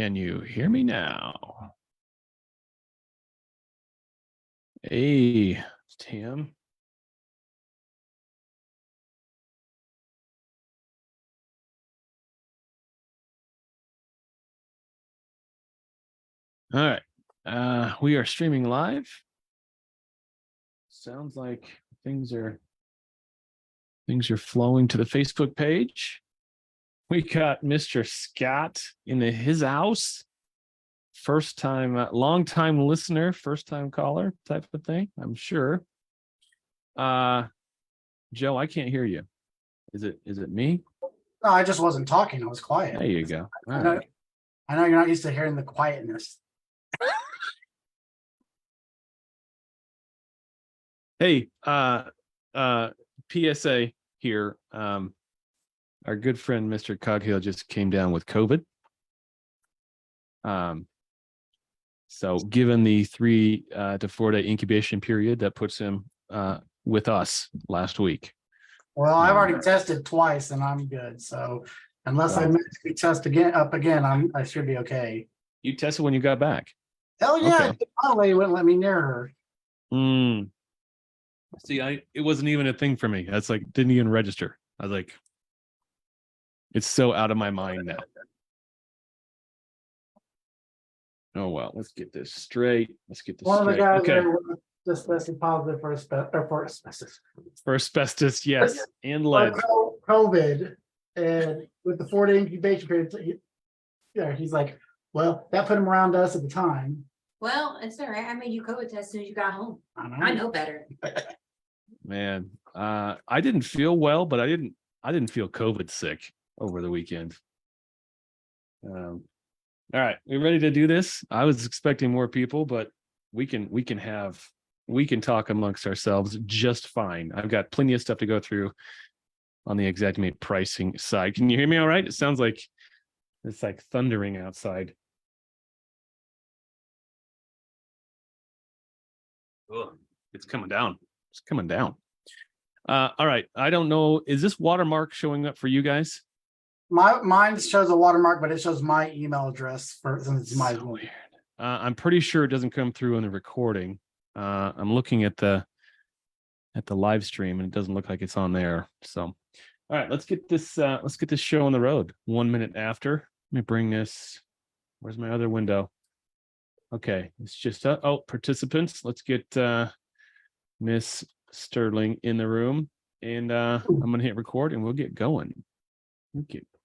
Can you hear me now? Hey, Tim. All right. We are streaming live. Sounds like things are flowing to the Facebook page. We got Mr. Scott in his house. First time, long time listener, first time caller type of thing, I'm sure. Joe, I can't hear you. Is it me? No, I just wasn't talking. I was quiet. There you go. I know you're not used to hearing the quietness. Hey, PSA here. Our good friend Mr. Coghill just came down with COVID. So given the 3 to 4 day incubation period, that puts him with us last week. Well, I've already tested twice and I'm good. So unless I magically test again, I should be okay. You tested when you got back? Hell yeah! Okay. My lady wouldn't let me near her. See, it wasn't even a thing for me. That's like didn't even register. I was like, it's so out of my mind now. Oh well, let's get this straight. One of the guys there just tested positive for asbestos. For asbestos, yes, and lead. COVID, and with the 4 day incubation period, he's like, well, that put him around us at the time. Well, it's all right. I made you COVID test as soon as you got home. I know better. Man, I didn't feel well, but I didn't feel COVID sick over the weekend. All right, we ready to do this? I was expecting more people, but we can talk amongst ourselves just fine. I've got plenty of stuff to go through on the Xactimate pricing side. Can you hear me all right? It sounds like it's like thundering outside. Ugh, it's coming down. It's coming down. All right. I don't know. Is this watermark showing up for you guys? Mine shows a watermark, but it shows my email address since it's my weird. I'm pretty sure it doesn't come through in the recording. I'm looking at the live stream and it doesn't look like it's on there. So, all right, let's get this show on the road. 1 minute after. Let me bring this. Where's my other window? Okay, it's just participants. Let's get Miss Sterling in the room, and I'm gonna hit record, and we'll get going.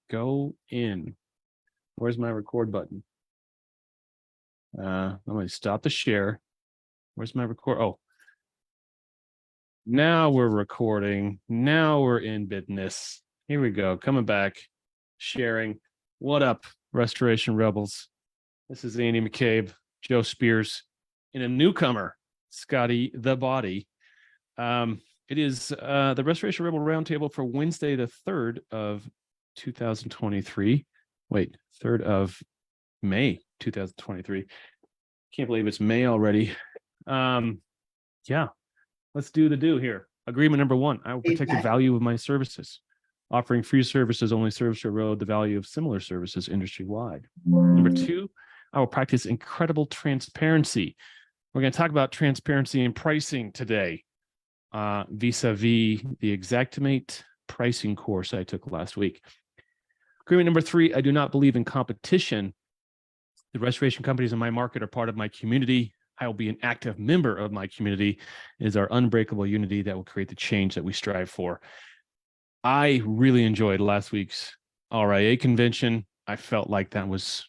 Go in. Where's my record button? I'm gonna stop the share. Where's my record? Oh, now we're recording. Now we're in business. Here we go. Coming back, sharing. What up, Restoration Rebels? This is Andy McCabe, Joe Spears, and a newcomer, Scotty the Body. It is the Restoration Rebel Roundtable for Wednesday, the 3rd of 2023. Wait, 3rd of May 2023. Can't believe it's May already. Yeah, let's do the do here. Agreement number 1, I will protect the value of my services. Offering free services only serves to erode the value of similar services industry-wide. Number 2, I will practice incredible transparency. We're going to talk about transparency in pricing today, vis-a-vis the Xactimate pricing course I took last week. Agreement number 3, I do not believe in competition. The restoration companies in my market are part of my community. I will be an active member of my community. It is our unbreakable unity that will create the change that we strive for. I really enjoyed last week's RIA convention. I felt like that was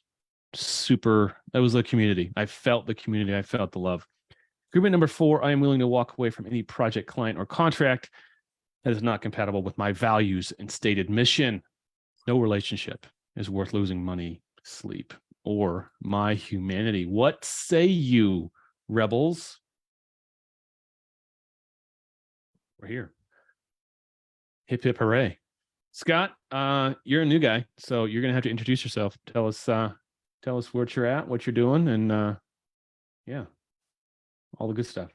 that was the community. I felt the community. I felt the love. Agreement number 4, I am willing to walk away from any project, client, or contract that is not compatible with my values and stated mission. No relationship is worth losing money, sleep, or my humanity. What say you, rebels? We're here. Hip, hip, hooray. Scott, you're a new guy, so you're going to have to introduce yourself. Tell us where you're at, what you're doing, and yeah, all the good stuff.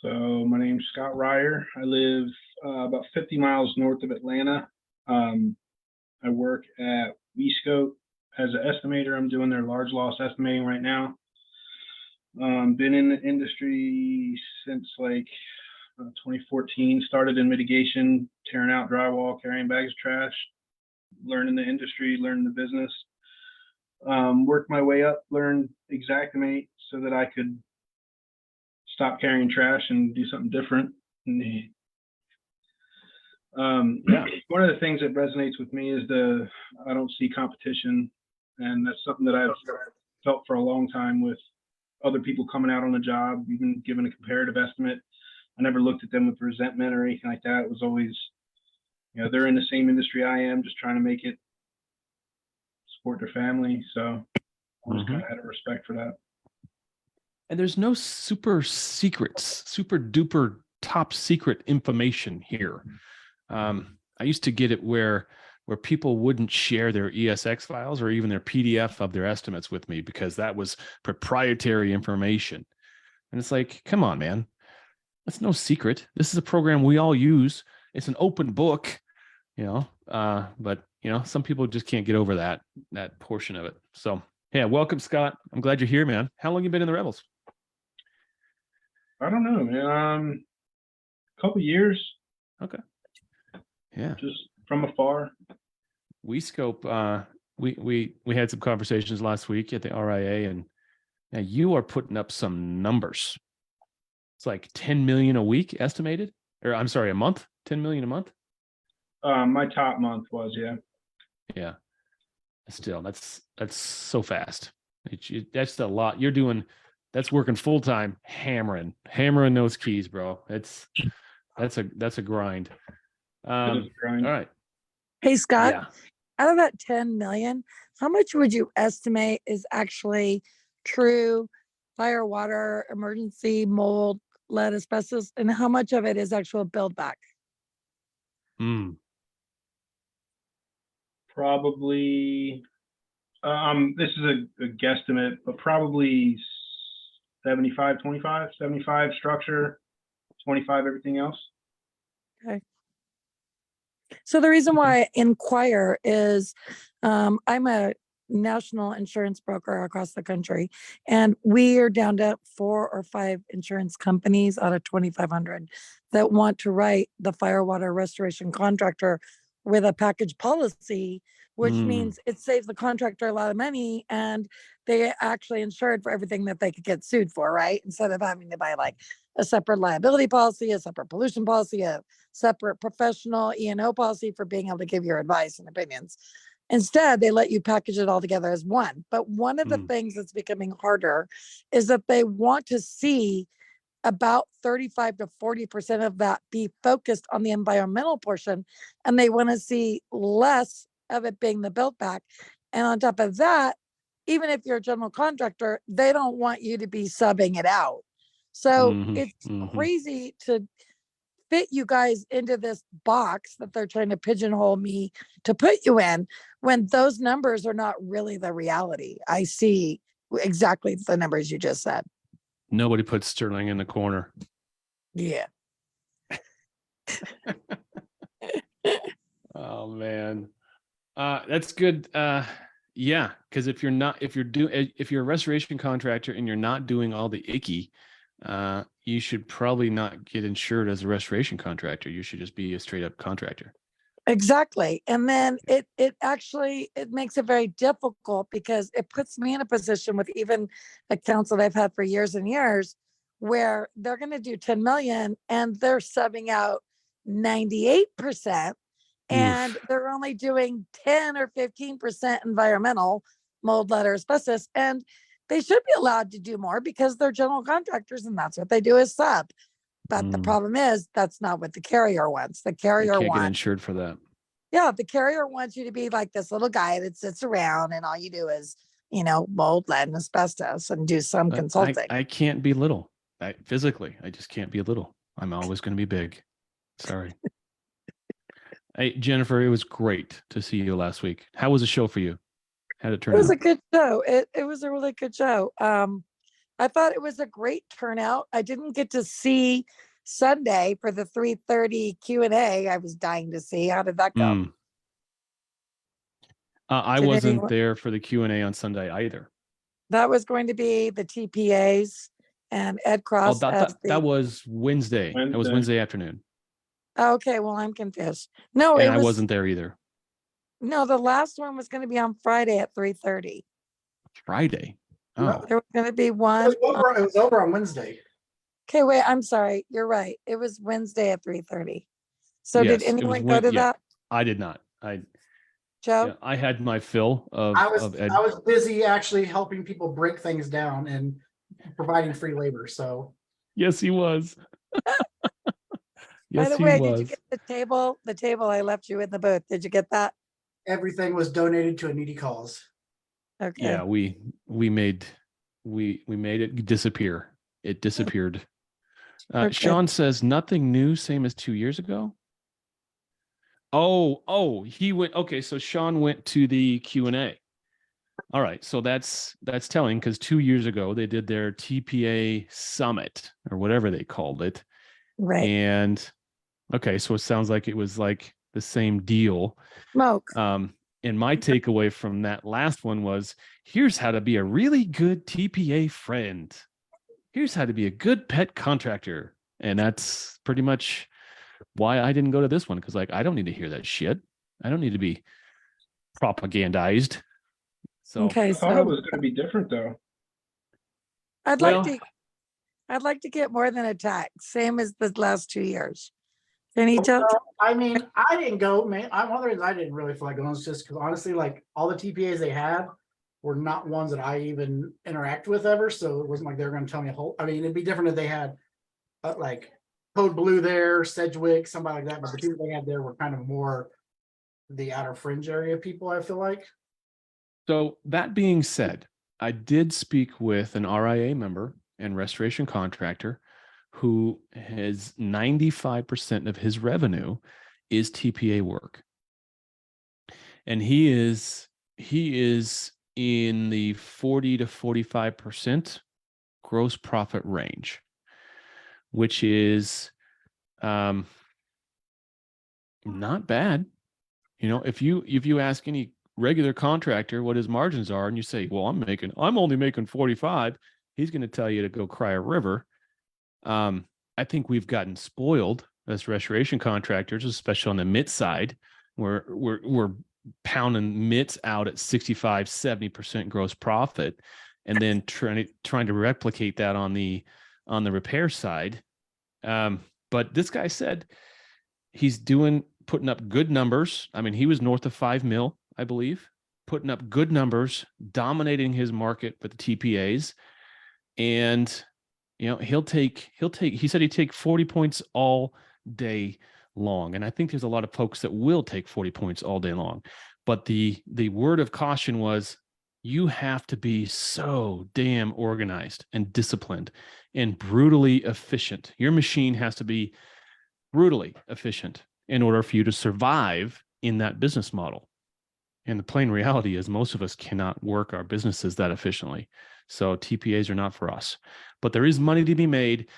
So my name's Scott Ryer. I live about 50 miles north of Atlanta. I work at WeScope as an estimator. I'm doing their large loss estimating right now. Been in the industry since like 2014, started in mitigation, tearing out drywall, carrying bags of trash, learning the industry, learning the business. Worked my way up, learned Xactimate so that I could stop carrying trash and do something different. One of the things that resonates with me is I don't see competition, and that's something that I've felt for a long time with other people coming out on the job, even given a comparative estimate. I never looked at them with resentment or anything like that. It was always, they're in the same industry I am, just trying to make it support their family. So I just kind of had a respect for that. And there's no super secrets, super duper top secret information here. I used to get it where people wouldn't share their ESX files or even their PDF of their estimates with me because that was proprietary information. And it's like, come on, man. That's no secret. This is a program we all use. It's an open book, but some people just can't get over that portion of it. So yeah, welcome, Scott. I'm glad you're here, man. How long you been in the Rebels? I don't know, man. A couple years. Okay. Yeah. Just from afar. We scope. We had some conversations last week at the RIA, and now you are putting up some numbers. It's like 10 million a week estimated, or I'm sorry, a month. 10 million a month. My top month was, yeah. Yeah. Still, that's so fast. That's a lot. You're doing. That's working full time, hammering those keys, bro. That's a grind. All right. Hey, Scott, Yeah. out of that 10 million, how much would you estimate is actually true fire, water, emergency, mold, lead, asbestos, and how much of it is actual build back? Probably, this is a guesstimate, but probably 75, 25, 75 structure, 25 everything else. Okay. So the reason why I inquire is I'm a national insurance broker across the country, and we are down to 4 or 5 insurance companies out of 2,500 that want to write the fire water restoration contractor with a package policy, which means it saves the contractor a lot of money, and they actually insured for everything that they could get sued for, right? Instead of having to buy like a separate liability policy, a separate pollution policy, a separate professional E&O policy for being able to give your advice and opinions. Instead, they let you package it all together as one. But one of the things that's becoming harder is that they want to see about 35 to 40% of that be focused on the environmental portion, and they want to see less of it being the built back. And on top of that, even if you're a general contractor, they don't want you to be subbing it out. So it's crazy to fit you guys into this box that they're trying to pigeonhole me to put you in, when those numbers are not really the reality. I see exactly the numbers you just said. Nobody puts Sterling in the corner. Yeah. Oh man. That's good. Yeah, because if you're a restoration contractor and you're not doing all the icky, you should probably not get insured as a restoration contractor. You should just be a straight up contractor. Exactly. And then it makes it very difficult because it puts me in a position with even accounts that I've had for years and years where they're going to do 10 million and they're subbing out 98%, and they're only doing 10 or 15% environmental, mold, lead, or asbestos. And they should be allowed to do more because they're general contractors and that's what they do is sub. But the problem is that's not what the carrier wants. The carrier can't get wants insured for that. Yeah, the carrier wants you to be like this little guy that sits around and all you do is, mold, lead, and asbestos and do some consulting. I can't be little. Physically, I just can't be little. I'm always going to be big. Sorry. Hey, Jennifer, it was great to see you last week. How was the show for you? How did it turn It was out? a good show. It was a really good show. I thought it was a great turnout. I didn't get to see Sunday for the 3:30 Q&A. I was dying to see. How did that go? I Did wasn't anyone- there for the Q&A on Sunday either. That was going to be the TPAs and Ed Oh, Cross that, as that the, was Wednesday. That was Wednesday. Wednesday afternoon. okay, well, I'm confused. No, And it I was, wasn't there either. no, the last one was going to be on Friday at 3:30. Friday. No. Oh, There was going to be It one. was over on Wednesday. Okay, wait, I'm sorry. You're right. It was Wednesday at 3:30. So did yes, it was anyone go to yeah, that, I did not. Joe? Yeah, I had my fill of I was Ed. I was busy actually helping people break things down and providing free labor. So Yes, he was. By Yes, the he way, did you was. get the table? The table I left you in the booth. Did you get that? everything was donated to a needy cause. Okay. Yeah, we made it disappear. It disappeared. Okay. Sean says nothing new, same as 2 years ago. Oh, he went. Okay, so Sean went to the Q&A. All right, so that's telling, because 2 years ago they did their TPA summit or whatever they called it. Right. And okay, so it sounds like it was like the same deal. Smoke. And my takeaway from that last one was, here's how to be a really good TPA friend. Here's how to be a good pet contractor. And that's pretty much why I didn't go to this one, because like I don't need to hear that shit. I don't need to be propagandized. So Okay, I thought it so was going to be different though. I'd well, like to get more than a tax, same as the last 2 years. Benito? I mean, I didn't go, man. One of the reasons I didn't really feel like going was just because honestly, like all the TPAs they had were not ones that I even interact with ever. So it wasn't like they were going to tell me a whole. I mean, it'd be different if they had like Code Blue there, Sedgwick, somebody like that. But the people they had there were kind of more the outer fringe area people, I feel like. so that being said, I did speak with an RIA member and restoration contractor who has 95% of his revenue is TPA work. And he is in the 40 to 45% gross profit range, which is not bad. You know, if you ask any regular contractor what his margins are and you say, well, I'm only making 45, he's going to tell you to go cry a river. I think we've gotten spoiled as restoration contractors, especially on the MIT side, where we're pounding MITs out at 65, 70% gross profit, and then trying to replicate that on the repair side. But this guy said he's putting up good numbers. I mean, he was north of 5 mil, I believe, putting up good numbers, dominating his market with the TPAs. And, you know, he said he'd take 40 points all day long. And I think there's a lot of folks that will take 40 points all day long. But the word of caution was, you have to be so damn organized and disciplined and brutally efficient. Your machine has to be brutally efficient in order for you to survive in that business model. And the plain reality is most of us cannot work our businesses that efficiently. So TPAs are not for us. But there is money to be made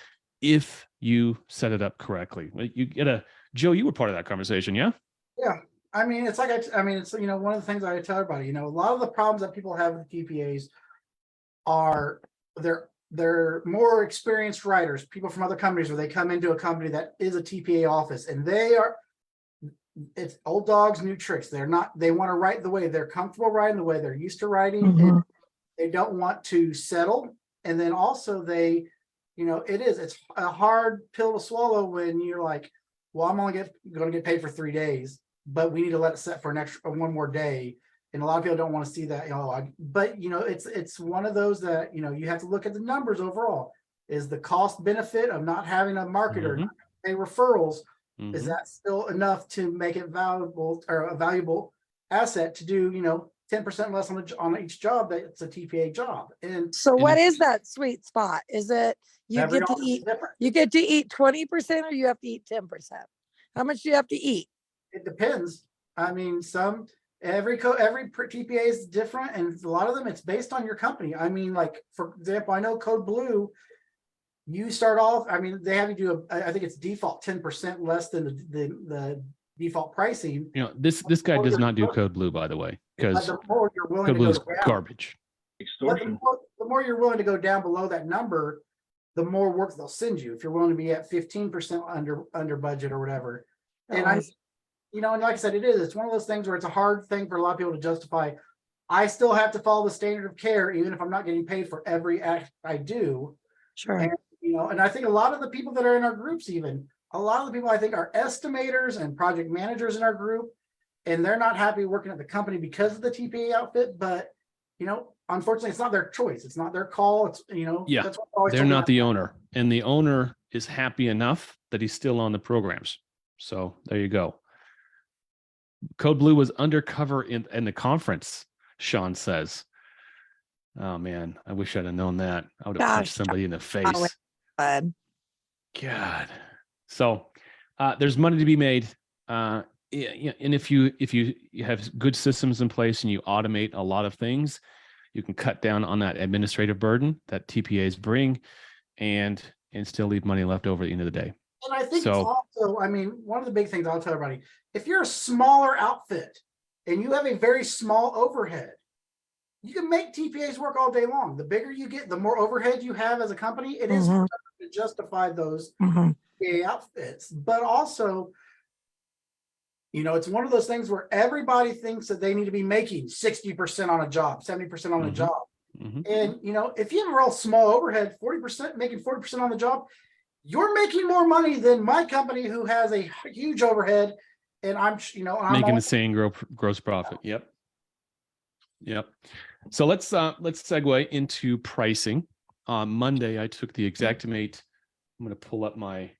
if you set it up correctly. You get Joe, you were part of that conversation, yeah? Yeah. I mean, it's like, I mean, it's, you know, one of the things I tell everybody, you know, a lot of the problems that people have with TPAs are they're more experienced writers, people from other companies, where they come into a company that is a TPA office and it's old dogs, new tricks. They want to write the way they're comfortable writing, the way they're used to writing. And they don't want to settle. And then also it's a hard pill to swallow when you're like, well, I'm only going to get paid for 3 days, but we need to let it set for one more day. And a lot of people don't want to see that, but it's one of those that, you have to look at the numbers overall. Is the cost benefit of not having a marketer, not pay referrals, is that still enough to make it valuable or a valuable asset to do, 10% less on each job that it's a TPA job? And So what is that sweet spot? Is it you every get to office is eat different. you get to eat 20% or you have to eat 10%? How much do you have to eat? It depends. I mean, every TPA is different, and a lot of them it's based on your company. I mean, like for example, I know Code Blue, you start off, I mean, they have you do I think it's default 10% less than the default pricing. You know, this guy does not do Code Blue, by the way, But because the more you're willing Code to Blue go is down, garbage. but Extortion. the more you're willing to go down below that number, the more work they'll send you. If you're willing to be at 15% under budget or whatever. And I, you know, and like I said, it's one of those things where it's a hard thing for a lot of people to justify. I still have to follow the standard of care, even if I'm not getting paid for every act I do. Sure. And, you know, and I think a lot of the people that are in our groups, even a lot of the people I think are estimators and project managers in our group, and they're not happy working at the company because of the TPA outfit. But, you know, unfortunately, it's not their choice. It's not their call. It's, you know, Yeah, that's what I always they're tell not them. the owner, and the owner is happy enough that he's still on the programs. So there you go. Code Blue was undercover in the conference, Sean says. Oh man, I wish I'd have known that. I would have punched somebody in the face. Bad. God. So there's money to be made. And if you have good systems in place and you automate a lot of things, you can cut down on that administrative burden that TPAs bring and still leave money left over at the end of the day. And I think So- it's also, I mean, one of the big things I'll tell everybody, if you're a smaller outfit and you have a very small overhead, you can make TPAs work all day long. The bigger you get, the more overhead you have as a company, it is Mhm. to justify those Mhm. TPA outfits. But also, you know, it's one of those things where everybody thinks that they need to be making 60% on a job, 70% on a Mhm. job. Mhm. And, you know, if you have a real small overhead, 40%, making 40% on the job, you're making more money than my company who has a huge overhead. And I'm, you know, I'm Making all- the same gross profit. Yep. So let's segue into pricing. On Monday, I took the Xactimate. I'm going to pull up my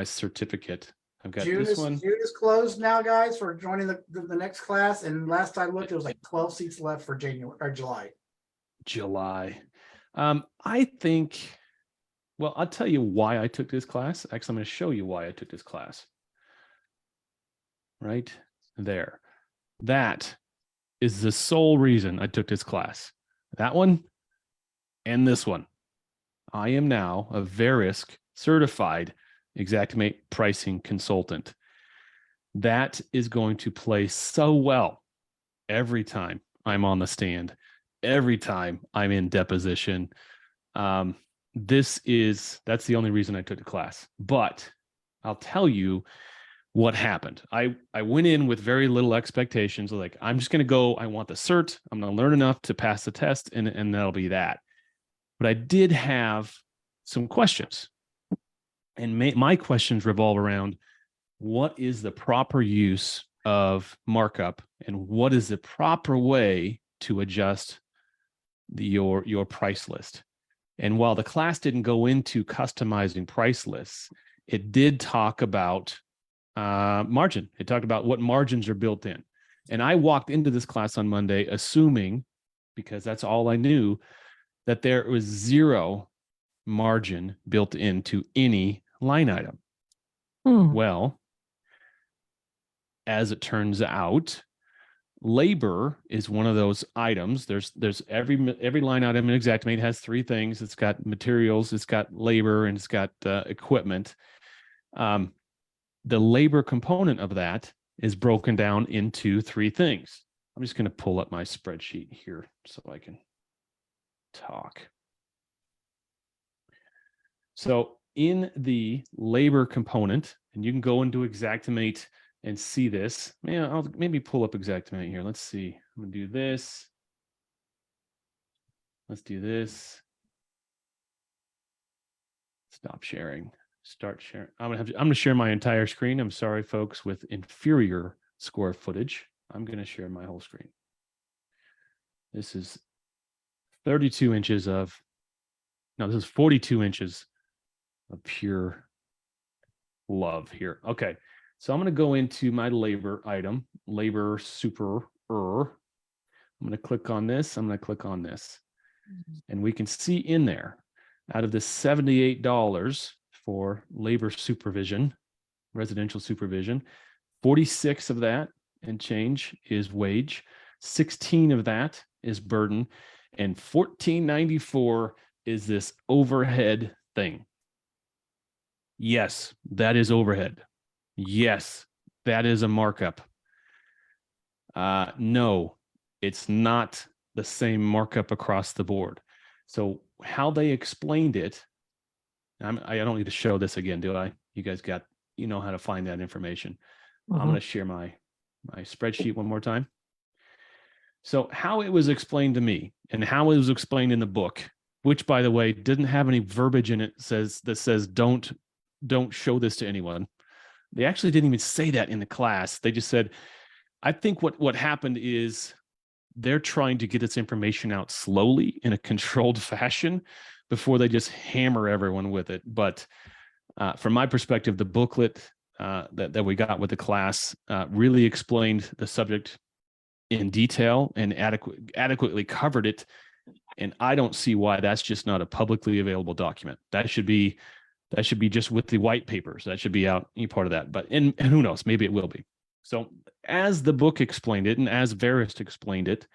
certificate. I've got June this one. is closed now, guys, for joining the next class. And last I looked, it was like 12 seats left for January or July. I think, well, I'll tell you why I took this class. Actually, I'm going to show you why I took this class. Right there. That is the sole reason I took this class. That one and this one. I am now a Verisk certified Xactimate pricing consultant. That is going to play so well every time I'm on the stand, every time I'm in deposition. That's the only reason I took the class. But I'll tell you what happened. I went in with very little expectations. Like, I'm just going to go, I want the cert. I'm going to learn enough to pass the test, and that'll be that. But I did have some questions. And my questions revolve around what is the proper use of markup and what is the proper way to adjust your price list. And while the class didn't go into customizing price lists, it did talk about margin. It talked about what margins are built in. And I walked into this class on Monday assuming, because that's all I knew, that there was zero margin built into any line item. Well, as it turns out, labor is one of those items. There's every line item in Xactimate has three things. It's got materials, it's got labor, and it's got equipment. The labor component of that is broken down into three things. I'm just going to pull up my spreadsheet here so I can talk. So in the labor component, and you can go into Xactimate and see this. Man, I'll maybe pull up Xactimate here. Let's see. I'm going to do this. Let's do this. Stop sharing. Start sharing. I'm going to share my entire screen. I'm sorry, folks, with inferior square footage. I'm going to share my whole screen. This is 32 inches of, no, this is 42 inches of pure love here. Okay. So I'm going to go into my labor item, labor super. I'm going to click on this. I'm going to click on this. And we can see in there, out of the $78 for labor supervision, residential supervision, 46 of that and change is wage, 16 of that is burden, and $14.94 is this overhead thing. Yes, that is overhead. Yes, that is a markup. No, it's not the same markup across the board. So how they explained it, I don't need to show this again, do I? You guys know how to find that information. I'm going to share my spreadsheet one more time. So how it was explained to me and how it was explained in the book, which by the way, didn't have any verbiage in it that says don't show this to anyone. They actually didn't even say that in the class. They just said, I think what happened is they're trying to get this information out slowly in a controlled fashion before they just hammer everyone with it. But from my perspective, the booklet that we got with the class really explained the subject in detail and adequately covered it. And I don't see why that's just not a publicly available document. That should be just with the white papers. That should be out, any part of that. But and who knows, maybe it will be. So as the book explained it and as Verisk explained it,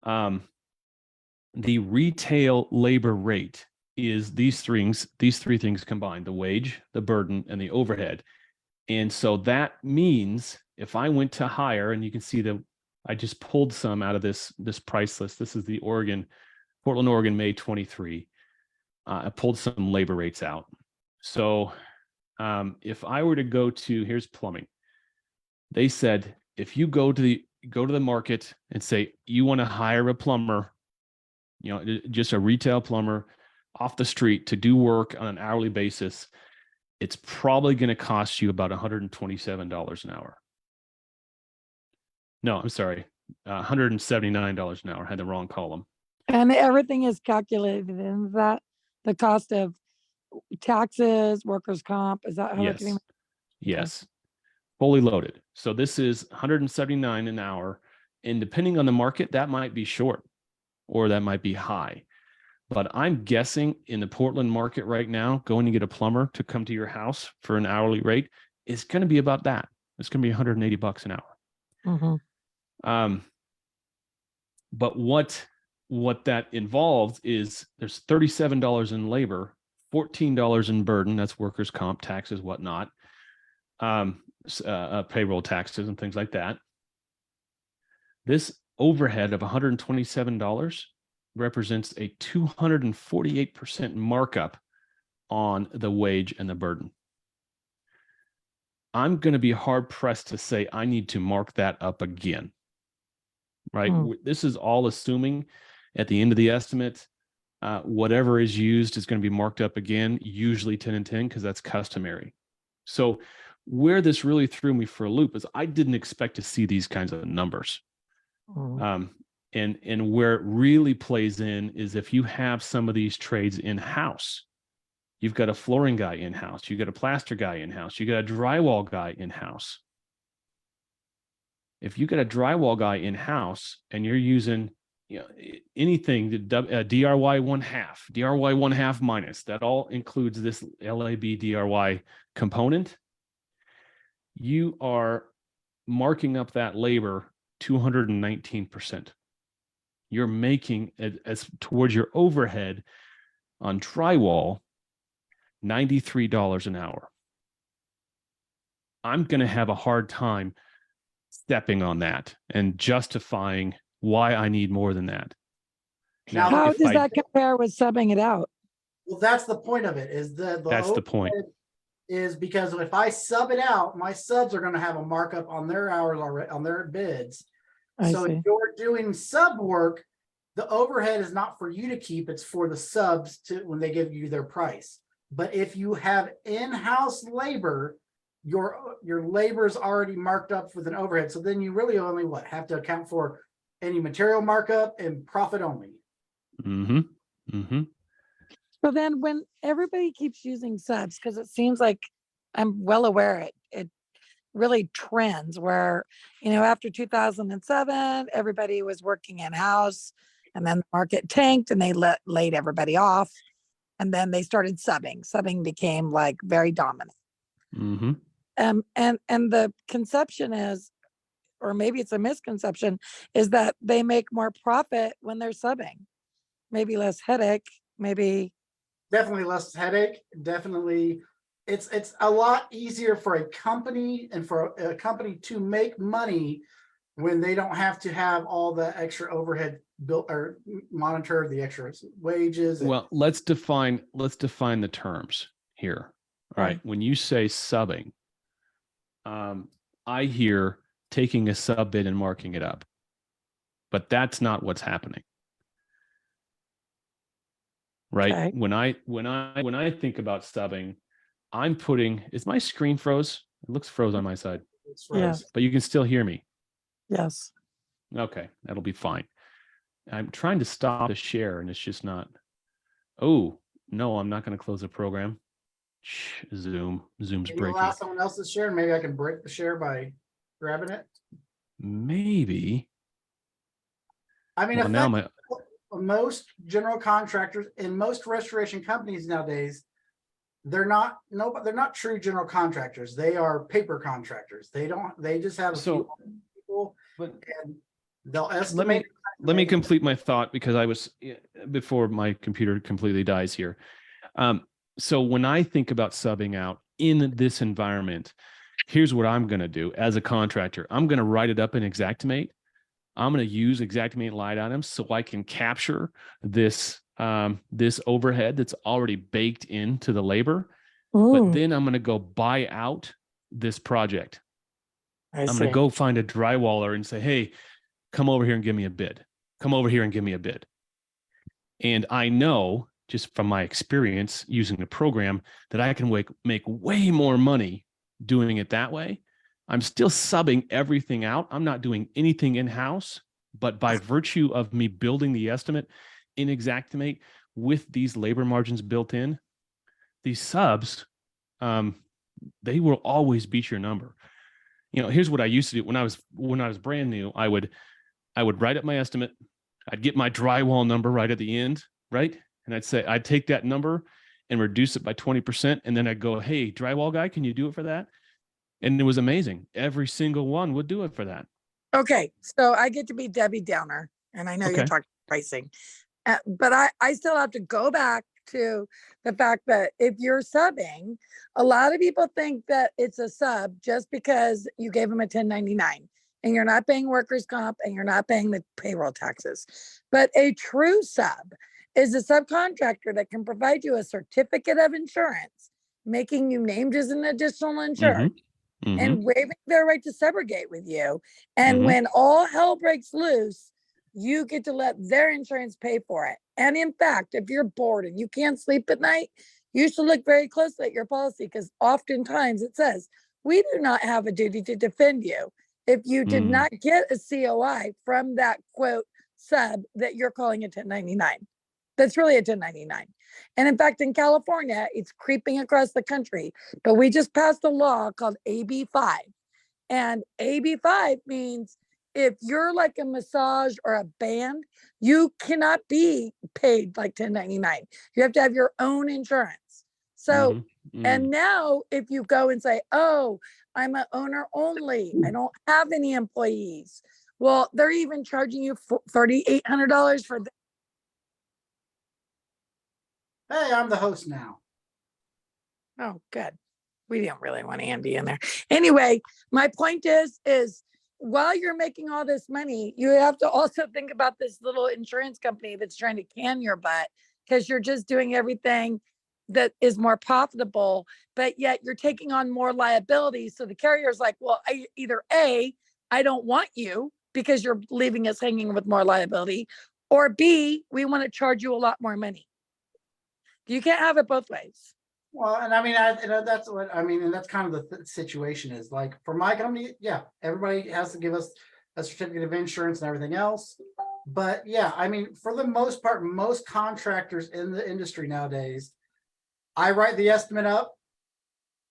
the retail labor rate is these three things combined: the wage, the burden, and the overhead. And so that means if I went to hire, and you can see I just pulled some out of this price list. This is the Portland, Oregon, May 23. I pulled some labor rates out. So if I were to go to, here's plumbing. They said, if you go to the market and say you want to hire a plumber, just a retail plumber off the street to do work on an hourly basis, it's probably going to cost you about $127 an hour. No, I'm sorry, $179 an hour. I had the wrong column. And everything is calculated in that, the cost of taxes, workers' comp, is that how they're getting? Yes, fully loaded. So this is $179 an hour, and depending on the market, that might be short or that might be high. But I'm guessing in the Portland market right now, going to get a plumber to come to your house for an hourly rate is going to be about that. It's going to be $180 an hour. But what that involves is there's $37 in labor, $14 in burden, that's workers' comp, taxes, whatnot, payroll taxes and things like that. This overhead of $127 represents a 248% markup on the wage and the burden. I'm going to be hard pressed to say I need to mark that up again, right? This is all assuming at the end of the estimate, whatever is used is going to be marked up again, usually 10 and 10, because that's customary. So where this really threw me for a loop is I didn't expect to see these kinds of numbers. And where it really plays in is if you have some of these trades in-house. You've got a flooring guy in-house, you got a plaster guy in-house, you got a drywall guy in-house. If you got a drywall guy in-house and you're using anything, DRY 1/2, DRY 1/2 minus, that all includes this LAB DRY component, you are marking up that labor 219%. You're making it as towards your overhead on drywall $93 an hour. I'm going to have a hard time stepping on that and justifying why I need more than that. Now, How does that compare with subbing it out? Well, that's the point of it, is that's the point. Is because if I sub it out, my subs are going to have a markup on their hours already, on their bids. So if you're doing sub work, the overhead is not for you to keep, it's for the subs to when they give you their price. But if you have in-house labor, your labor is already marked up with an overhead. So then you really only have to account for any material markup and profit only. So then when everybody keeps using subs, because it seems like I'm well aware it really trends where, after 2007, everybody was working in-house and then the market tanked and they laid everybody off. And then they started subbing. Subbing became like very dominant. And the conception is, or maybe it's a misconception, is that they make more profit when they're subbing. Maybe less headache, maybe. Definitely less headache. Definitely it's a lot easier for a company and for a company to make money when they don't have to have all the extra overhead built or monitor the extra wages. Well, let's define the terms here. All right. Okay. When you say subbing, I hear taking a sub bid and marking it up, but that's not what's happening. Right. Okay. When I think about subbing, I'm putting, is my screen froze? It looks froze on my side, It's Yeah. frozen. but you can still hear me. Yes. Okay. That'll be fine. I'm trying to stop the share and it's just not. Oh, no, I'm not going to close the program. Zoom's Maybe breaking. allow someone else to share, and maybe I can break the share by grabbing it. Maybe. I mean, Well, now my, most general contractors and most restoration companies nowadays, they're not true general contractors. They are paper contractors. They just have a few people, but and they'll estimate. let me complete my thought because I was, before my computer completely dies here. So when I think about subbing out in this environment, here's what I'm going to do as a contractor. I'm going to write it up in Xactimate. I'm going to use Xactimate line items so I can capture this this overhead that's already baked into the labor. But Ooh, then I'm going to go buy out this project. I I'm see. going to go find a drywaller and say, hey, come over here and give me a bid. Come over here and give me a bid. And I know just from my experience using the program that I can make way more money doing it that way. I'm still subbing everything out. I'm not doing anything in-house, but by virtue of me building the estimate in Xactimate with these labor margins built in, these subs, they will always beat your number. You know, here's what I used to do when I was brand new. I would write up my estimate. I'd get my drywall number right at the end, right? And I'd take that number and reduce it by 20%. And then I'd go, hey, drywall guy, can you do it for that? And it was amazing. Every single one would do it for that. Okay, so I get to be Debbie Downer, and I know you're Okay. talking pricing, but I still have to go back to the fact that if you're subbing, a lot of people think that it's a sub just because you gave them a 1099 and you're not paying workers' comp and you're not paying the payroll taxes. But a true sub is a subcontractor that can provide you a certificate of insurance, making you named as an additional insured. And waiving their right to subrogate with you. And when all hell breaks loose, you get to let their insurance pay for it. And in fact, if you're bored and you can't sleep at night, you should look very closely at your policy because oftentimes it says, we do not have a duty to defend you if you did not get a COI from that quote sub that you're calling a 1099. That's really a 1099. And in fact, in California, it's creeping across the country, but we just passed a law called AB5. And AB5 means if you're like a massage or a band, you cannot be paid like 1099. You have to have your own insurance. So, and now if you go and say, oh, I'm an owner only, I don't have any employees. Well, they're even charging you $3,800 for Hey, I'm the host now. Oh, good. We didn't really want Andy in there. Anyway, my point is while you're making all this money, you have to also think about this little insurance company that's trying to can your butt because you're just doing everything that is more profitable, but yet you're taking on more liability. So the carrier's like, well, either A, I don't want you because you're leaving us hanging with more liability, or B, we want to charge you a lot more money. You can't have it both ways. Well, and I mean, that's what I mean, and that's kind of the situation is like for my company. Yeah, everybody has to give us a certificate of insurance and everything else. But yeah, I mean, for the most part, most contractors in the industry nowadays, I write the estimate up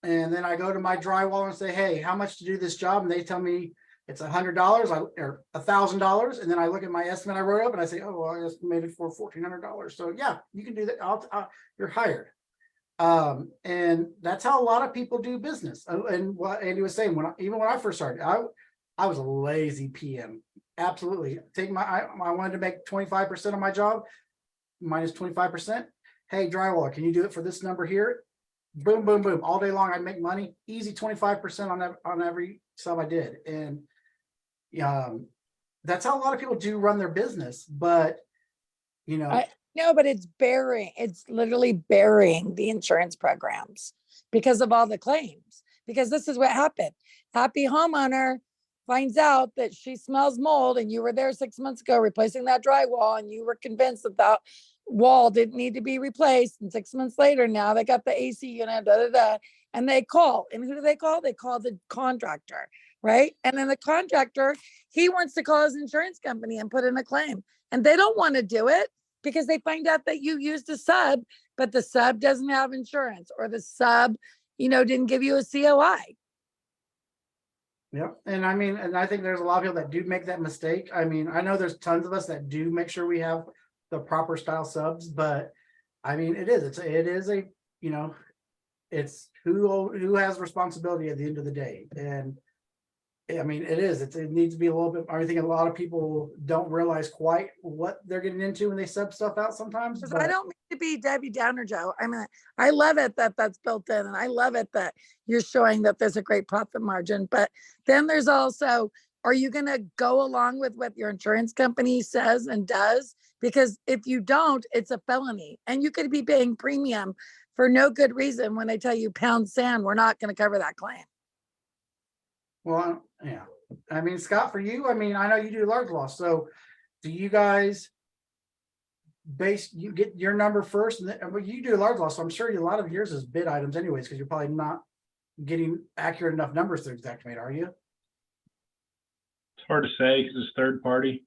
and then I go to my drywaller and say, hey, how much to do this job? And they tell me it's $100 or $1,000. And then I look at my estimate I wrote up and I say, oh, well, I estimated for $1,400. So yeah, you can do that. You're hired. And that's how a lot of people do business. And what Andy was saying, even when I first started, I was a lazy PM. Absolutely. I wanted to make 25% of my job, minus 25%. Hey, drywaller, can you do it for this number here? boom, boom, boom, all day long. I'd make money, easy 25% on every sub I did. And that's how a lot of people do run their business. But you know, No, but it's literally burying the insurance programs because of all the claims. Because this is what happened. Happy homeowner finds out that she smells mold and you were there 6 months ago replacing that drywall and you were convinced that that wall didn't need to be replaced. And 6 months later, now they got the AC unit, and they call. And who do they call? They call the contractor, right? And then the contractor, he wants to call his insurance company and put in a claim. And they don't want to do it because they find out that you used a sub, but the sub doesn't have insurance, or the sub, didn't give you a COI. yeah. And I mean, and I think there's a lot of people that do make that mistake. I mean, I know there's tons of us that do make sure we have the proper style subs, but I mean, it is a, it's who has responsibility at the end of the day. And I mean, it needs to be a little bit, I think a lot of people don't realize quite what they're getting into when they sub stuff out sometimes. Because I don't mean to be Debbie Downer, Joe. I mean, I love it that that's built in, and I love it that you're showing that there's a great profit margin. But then there's also, are you going to go along with what your insurance company says and does? Because if you don't, it's a felony, and you could be paying premium for no good reason when they tell you pound sand, we're not going to cover that claim. Well, yeah. I mean, Scott, for you, I mean, I know you do large loss. So do you guys you get your number first, and then, well, you do large loss, so I'm sure a lot of yours is bid items anyways, because you're probably not getting accurate enough numbers through Xactimate, are you? It's hard to say because it's third party.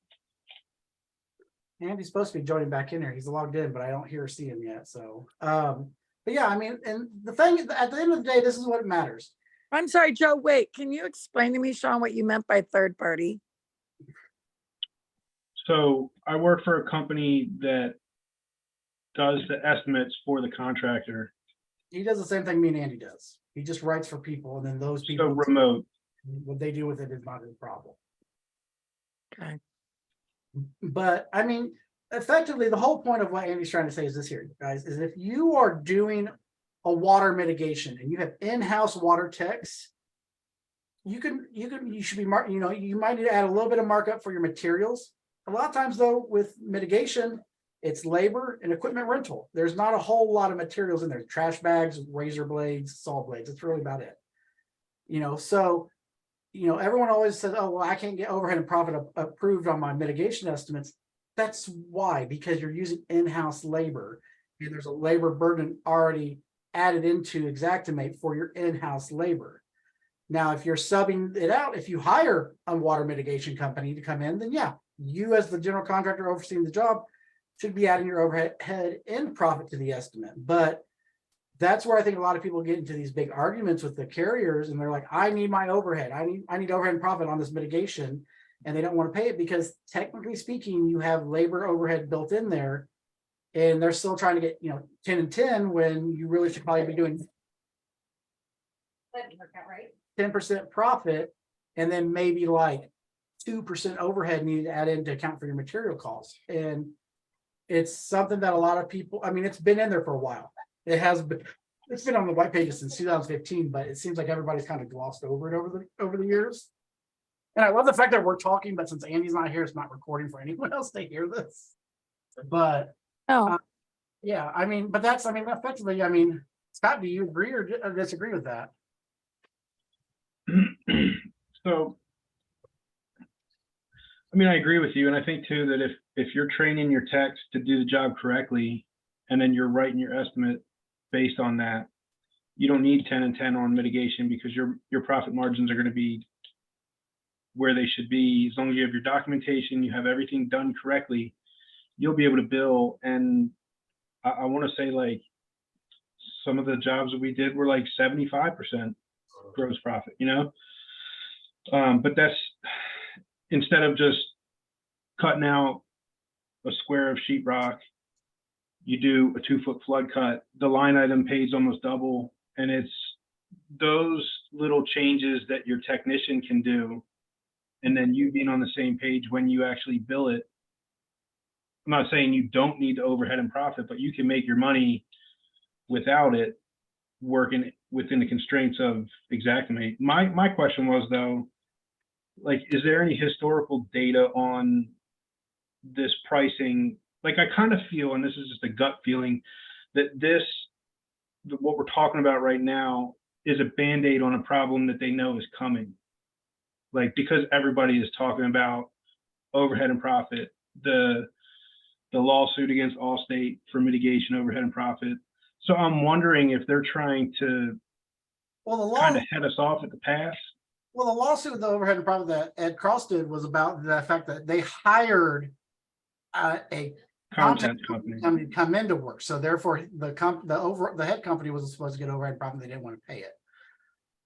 Andy's supposed to be joining back in here. He's logged in, but I don't hear or see him yet. So, but yeah, I mean, and the thing at the end of the day, this is what matters. I'm sorry, Joe, wait, can you explain to me, Sean, what you meant by third party? So I work for a company that does the estimates for the contractor. He does the same thing me and Andy does. He just writes for people, and then those So people, remote. what they do with it is not his problem. Okay. But I mean, effectively, the whole point of what Andy's trying to say is this here, guys, is if you are doing a water mitigation and you have in-house water techs, you should be you might need to add a little bit of markup for your materials. A lot of times though, with mitigation, it's labor and equipment rental. There's not a whole lot of materials in there. Trash bags, razor blades, saw blades. That's really about it. So everyone always says, oh, well, I can't get overhead and profit approved on my mitigation estimates. That's why, because you're using in-house labor, and there's a labor burden already added into Xactimate for your in-house labor. Now, if you're subbing it out, if you hire a water mitigation company to come in, then yeah, you as the general contractor overseeing the job should be adding your overhead and profit to the estimate. But that's where I think a lot of people get into these big arguments with the carriers, and they're like, I need my overhead. I need overhead and profit on this mitigation, and they don't want to pay it because technically speaking, you have labor overhead built in there, and they're still trying to get 10 and 10 when you really should probably be doing That didn't work out right. 10% profit, and then maybe like 2% overhead needed to add in to account for your material costs. And it's something that a lot of people, I mean, it's been in there for a while. It's been on the white pages since 2015, but it seems like everybody's kind of glossed over it over the years. And I love the fact that we're talking, but since Andy's not here, it's not recording for anyone else to hear this. But yeah, I mean, but that's, I mean, effectively, I mean, Scott, do you agree or disagree with that? So, I mean, I agree with you. And I think too, that if you're training your techs to do the job correctly, and then you're writing your estimate based on that, you don't need 10 and 10 on mitigation, because your profit margins are going to be where they should be. As long as you have your documentation, you have everything done correctly, you'll be able to bill. And I want to say, like, some of the jobs that we did were like 75% gross profit, but that's instead of just cutting out a square of sheetrock, you do a 2-foot flood cut, the line item pays almost double. And it's those little changes that your technician can do, and then you being on the same page when you actually bill it. I'm not saying you don't need the overhead and profit, but you can make your money without it. working within the constraints of Xactimate. My question was though, like, is there any historical data on this pricing? Like, I kind of feel, and this is just a gut feeling, that what we're talking about right now is a Band-Aid on a problem that they know is coming. Like, because everybody is talking about overhead and profit, the lawsuit against Allstate for mitigation overhead and profit. So I'm wondering if they're trying to Well, the kind law, of head us off at the pass. well, the lawsuit with the overhead and profit that Ed Cross did was about the fact that they hired a Content company. to come into work. So therefore, the head company wasn't supposed to get overhead and profit. They didn't want to pay it.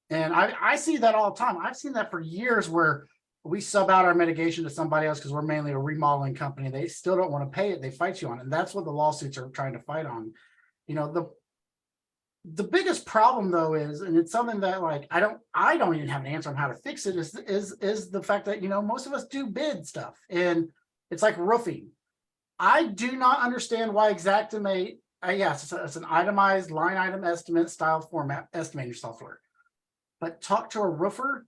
And I see that all the time. I've seen that for years where we sub out our mitigation to somebody else because we're mainly a remodeling company. They still don't want to pay it. They fight you on it. And that's what the lawsuits are trying to fight on. You know, the biggest problem though is, and it's something that like I don't even have an answer on how to fix it, is the fact that, you know, most of us do bid stuff and it's like roofing. I do not understand why Xactimate, yes, it's an itemized line item estimate style format estimator software. But talk to a roofer,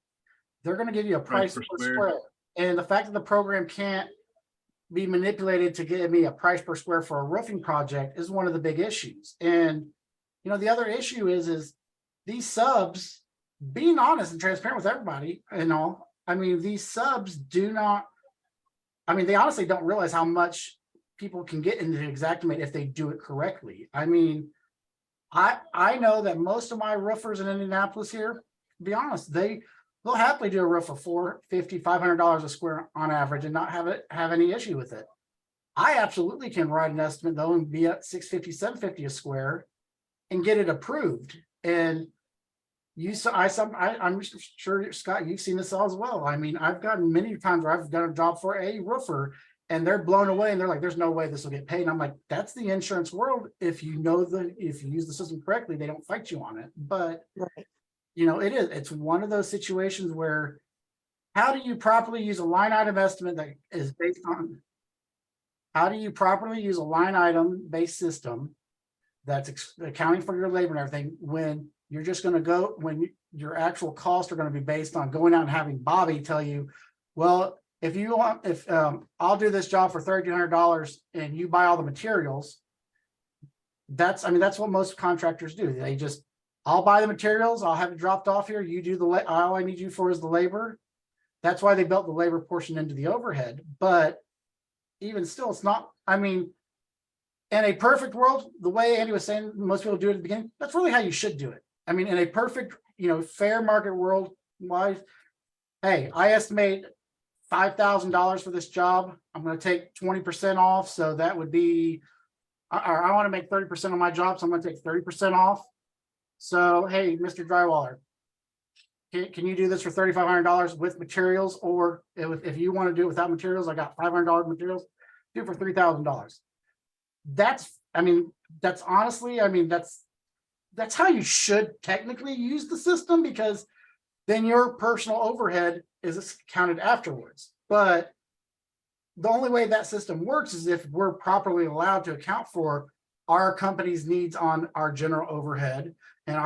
they're going to give you a price per square. And the fact that the program can't be manipulated to give me a price per square for a roofing project is one of the big issues. And, you know, the other issue is these subs, being honest and transparent with everybody, you know, I mean, these subs do not, I mean, they honestly don't realize how much people can get into Xactimate if they do it correctly. I mean, I know that most of my roofers in Indianapolis here, to be honest, they'll happily do a roof of $450, $500 a square on average and not have any issue with it. I absolutely can write an estimate though and be at $650, $750 a square and get it approved. And I'm sure, Scott, you've seen this all as well. I mean, I've gotten many times where I've done a job for a roofer and they're blown away and they're like, there's no way this will get paid. And I'm like, that's the insurance world. If you use the system correctly, they don't fight you on it. But Right. you know, it's one of those situations where how do you properly use a line item estimate that is based on, how do you properly use a line item based system that's accounting for your labor and everything when you're just going to go, when your actual costs are going to be based on going out and having Bobby tell you, well, if you want, I'll do this job for $3,200 and you buy all the materials. That's what most contractors do. They just, I'll buy the materials, I'll have it dropped off here. You do all I need you for is the labor. That's why they built the labor portion into the overhead. But even still, it's not, I mean, in a perfect world, the way Andy was saying, most people do it at the beginning, that's really how you should do it. I mean, in a perfect, you know, fair market world wise, hey, I estimate $5,000 for this job. I'm going to take 20% off. So that would be, I want to make 30% on my job. So I'm going to take 30% off. So, hey, Mr. Drywaller, can you do this for $3,500 with materials? Or if you want to do it without materials, I got $500 materials, do it for $3,000. That's honestly, that's how you should technically use the system, because then your personal overhead is counted afterwards. But the only way that system works is if we're properly allowed to account for our company's needs on our general overhead and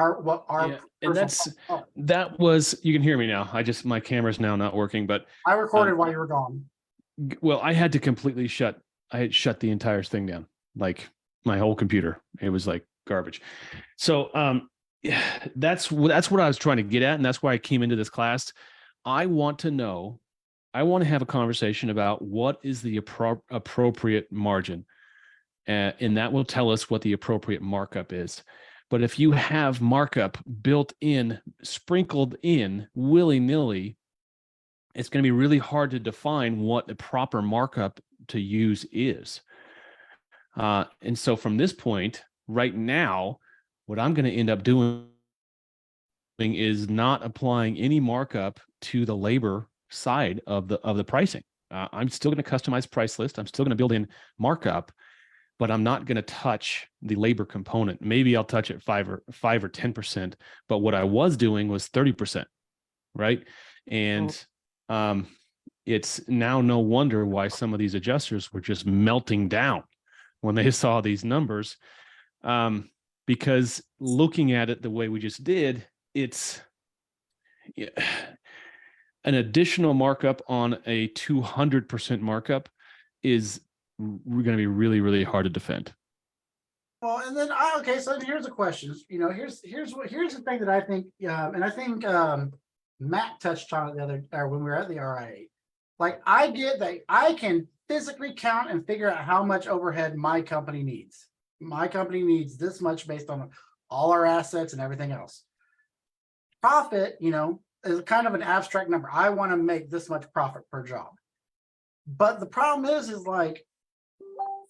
that was, you can hear me now. My camera's now not working, but I recorded while you were gone. Well, I had to shut the entire thing down, like my whole computer. It was like garbage. So that's what I was trying to get at. And that's why I came into this class. I want to have a conversation about what is the appropriate margin. And that will tell us what the appropriate markup is. But if you have markup built in, sprinkled in willy-nilly, it's going to be really hard to define what the proper markup to use is. And so from this point, right now, what I'm going to end up doing is not applying any markup to the labor side of the pricing. I'm still going to customize price list. I'm still going to build in markup, but I'm not going to touch the labor component. Maybe I'll touch it 5 or 10%, but what I was doing was 30%, right? And it's now no wonder why some of these adjusters were just melting down when they saw these numbers, because looking at it the way we just did, it's an additional markup on a 200% markup is going to be really, really hard to defend. Well, and then okay, so here's a question. You know, here's the thing that I think, and I think Matt touched on it the other, or when we were at the RIA. Like, I get that I can physically count and figure out how much overhead my company needs. My company needs this much based on all our assets and everything else. Profit, you know, is kind of an abstract number. I want to make this much profit per job. But the problem is like,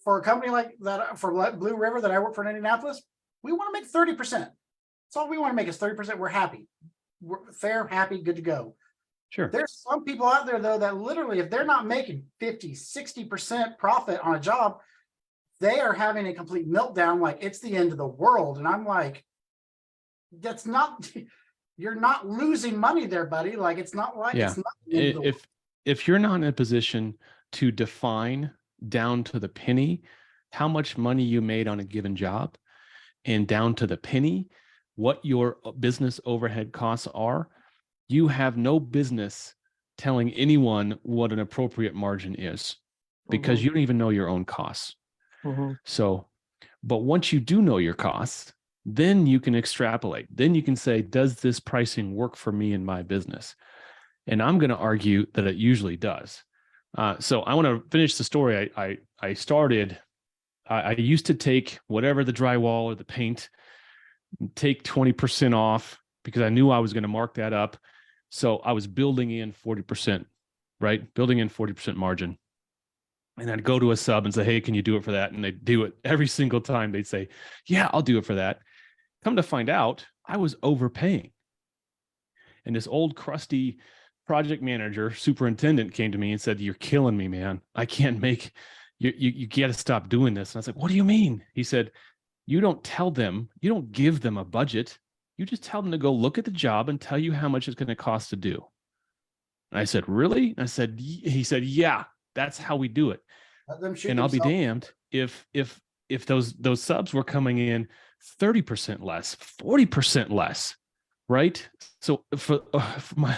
for a company like that, for Blue River that I work for in Indianapolis, we want to make 30%. That's all we want to make is 30%. We're happy. We're fair, happy, good to go. Sure. There's some people out there, though, that literally, if they're not making 50, 60% profit on a job, they are having a complete meltdown, like it's the end of the world. And I'm like, that's not, you're not losing money there, buddy. Like, it's not like, Yeah. it's not the end of the world. If you're not in a position to define down to the penny how much money you made on a given job, and down to the penny what your business overhead costs are, you have no business telling anyone what an appropriate margin is, because you don't even know your own costs. So, but once you do know your costs, then you can extrapolate. Then you can say, does this pricing work for me in my business? And I'm going to argue that it usually does. So I want to finish the story. I started, I used to take whatever the drywall or the paint, take 20% off because I knew I was going to mark that up. So I was building in 40%, right? Building in 40% margin. And I'd go to a sub and say, hey, can you do it for that? And they'd do it every single time. They'd say, yeah, I'll do it for that. Come to find out, I was overpaying. And this old crusty project manager, superintendent came to me and said, you're killing me, man. I can't make, you got to stop doing this. And I was like, what do you mean? He said, you don't tell them, you don't give them a budget. You just tell them to go look at the job and tell you how much it's going to cost to do. And I said, really? And I said, he said, yeah, that's how we do it. And I'll be damned if those subs were coming in 30% less, 40% less. Right. So for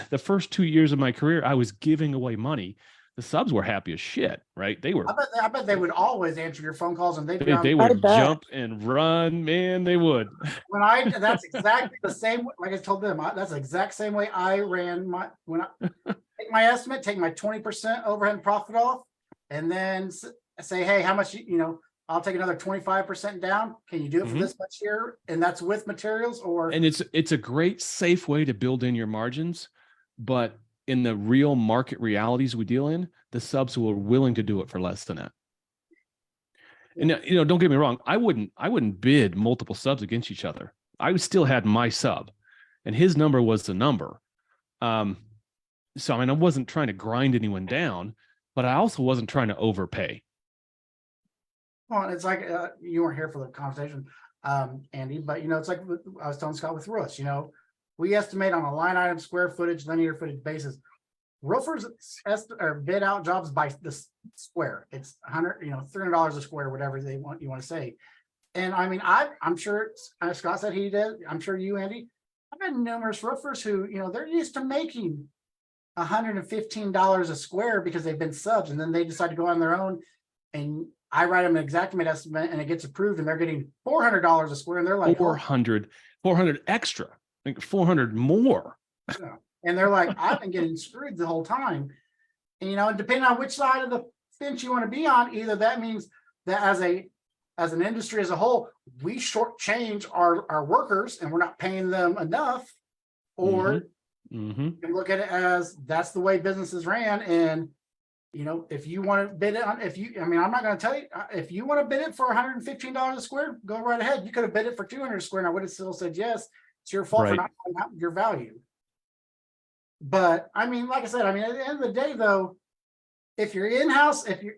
the first 2 years of my career, I was giving away money. The subs were happy as shit. Right. They were. I bet they would always answer your phone calls, and they would jump and run. Man, they would. That's exactly the same. Like I told them, that's the exact same way I ran when I take my estimate, take my 20% overhead and profit off, and then say, hey, how much, I'll take another 25% down. Can you do it for this much here? And that's with materials and it's a great safe way to build in your margins. But in the real market realities we deal in, the subs were willing to do it for less than that. And don't get me wrong. I wouldn't bid multiple subs against each other. I still had my sub and his number was the number. So, I wasn't trying to grind anyone down, but I also wasn't trying to overpay. Well, it's like you weren't here for the conversation, Andy, but it's like I was telling Scott with roofs. We estimate on a line item, square footage, linear footage basis. Roofers bid out jobs by the square. It's $300 a square, whatever you want to say. And I'm sure Scott said he did. I'm sure you, Andy. I've had numerous roofers who they're used to making $115 a square because they've been subs, and then they decide to go on their own, and I write them an Xactimate estimate and it gets approved, and they're getting $400 a square, and they're like 400 extra, like 400 more. Yeah. And they're like, I've been getting screwed the whole time. And depending on which side of the fence you want to be on, either that means that as an industry as a whole, we shortchange our workers and we're not paying them enough, or you can look at it as that's the way businesses ran. And if you want to bid it on, I'm not going to tell you, if you want to bid it for $115 a square, go right ahead. You could have bid it for $200 a square, and I would have still said yes. It's your fault for not finding out your value. But like I said, at the end of the day, though, if you're in-house, and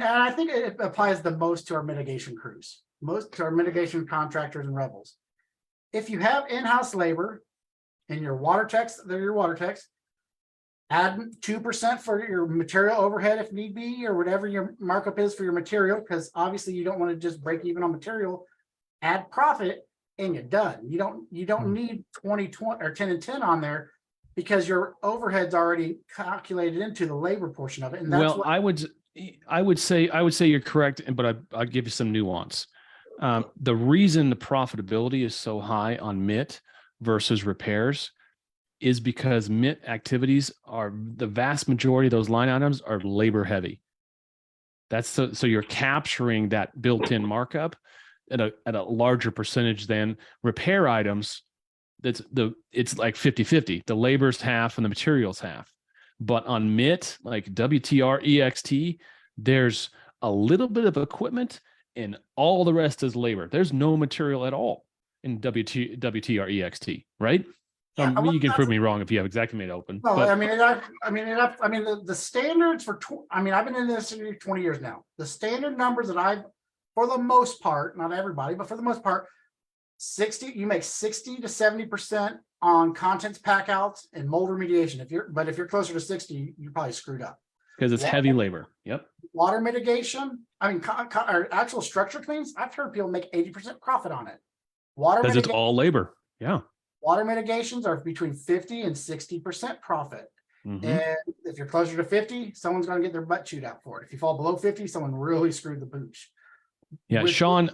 I think it applies the most to our mitigation crews, most to our mitigation contractors and rebels. If you have in-house labor and your water techs, they're your water techs, add 2% for your material overhead if need be, or whatever your markup is for your material, because obviously you don't want to just break even on material. Add profit, and you're done. You don't need 20 or 10 and 10 on there because your overhead's already calculated into the labor portion of it. And that's Well, what I would say you're correct, but I'll give you some nuance. The reason the profitability is so high on MIT versus repairs is because MIT activities are the vast majority of those line items are labor heavy. That's so you're capturing that built-in markup at a larger percentage than repair items. It's like 50-50. The labor's half and the material's half. But on MIT, like WTR, EXT, there's a little bit of equipment and all the rest is labor. There's no material at all in WTR, EXT, right? Yeah, well, You can that's- prove me wrong if you have Xactimate open. No, but I mean, the standards for, I've been in this industry 20 years now. The standard numbers that for the most part, not everybody, but for the most part, you make 60 to 70% on contents pack outs and mold remediation. If you're closer to 60, you're probably screwed up. because it's heavy labor. Yep. Water mitigation, or actual structure cleans, I've heard people make 80% profit on it. Because it's all labor. Yeah. Water mitigations are between 50 and 60% profit. Mhm. And if you're closer to 50, someone's going to get their butt chewed out for it. If you fall below 50, someone really screwed the pooch. Yeah. With- Sean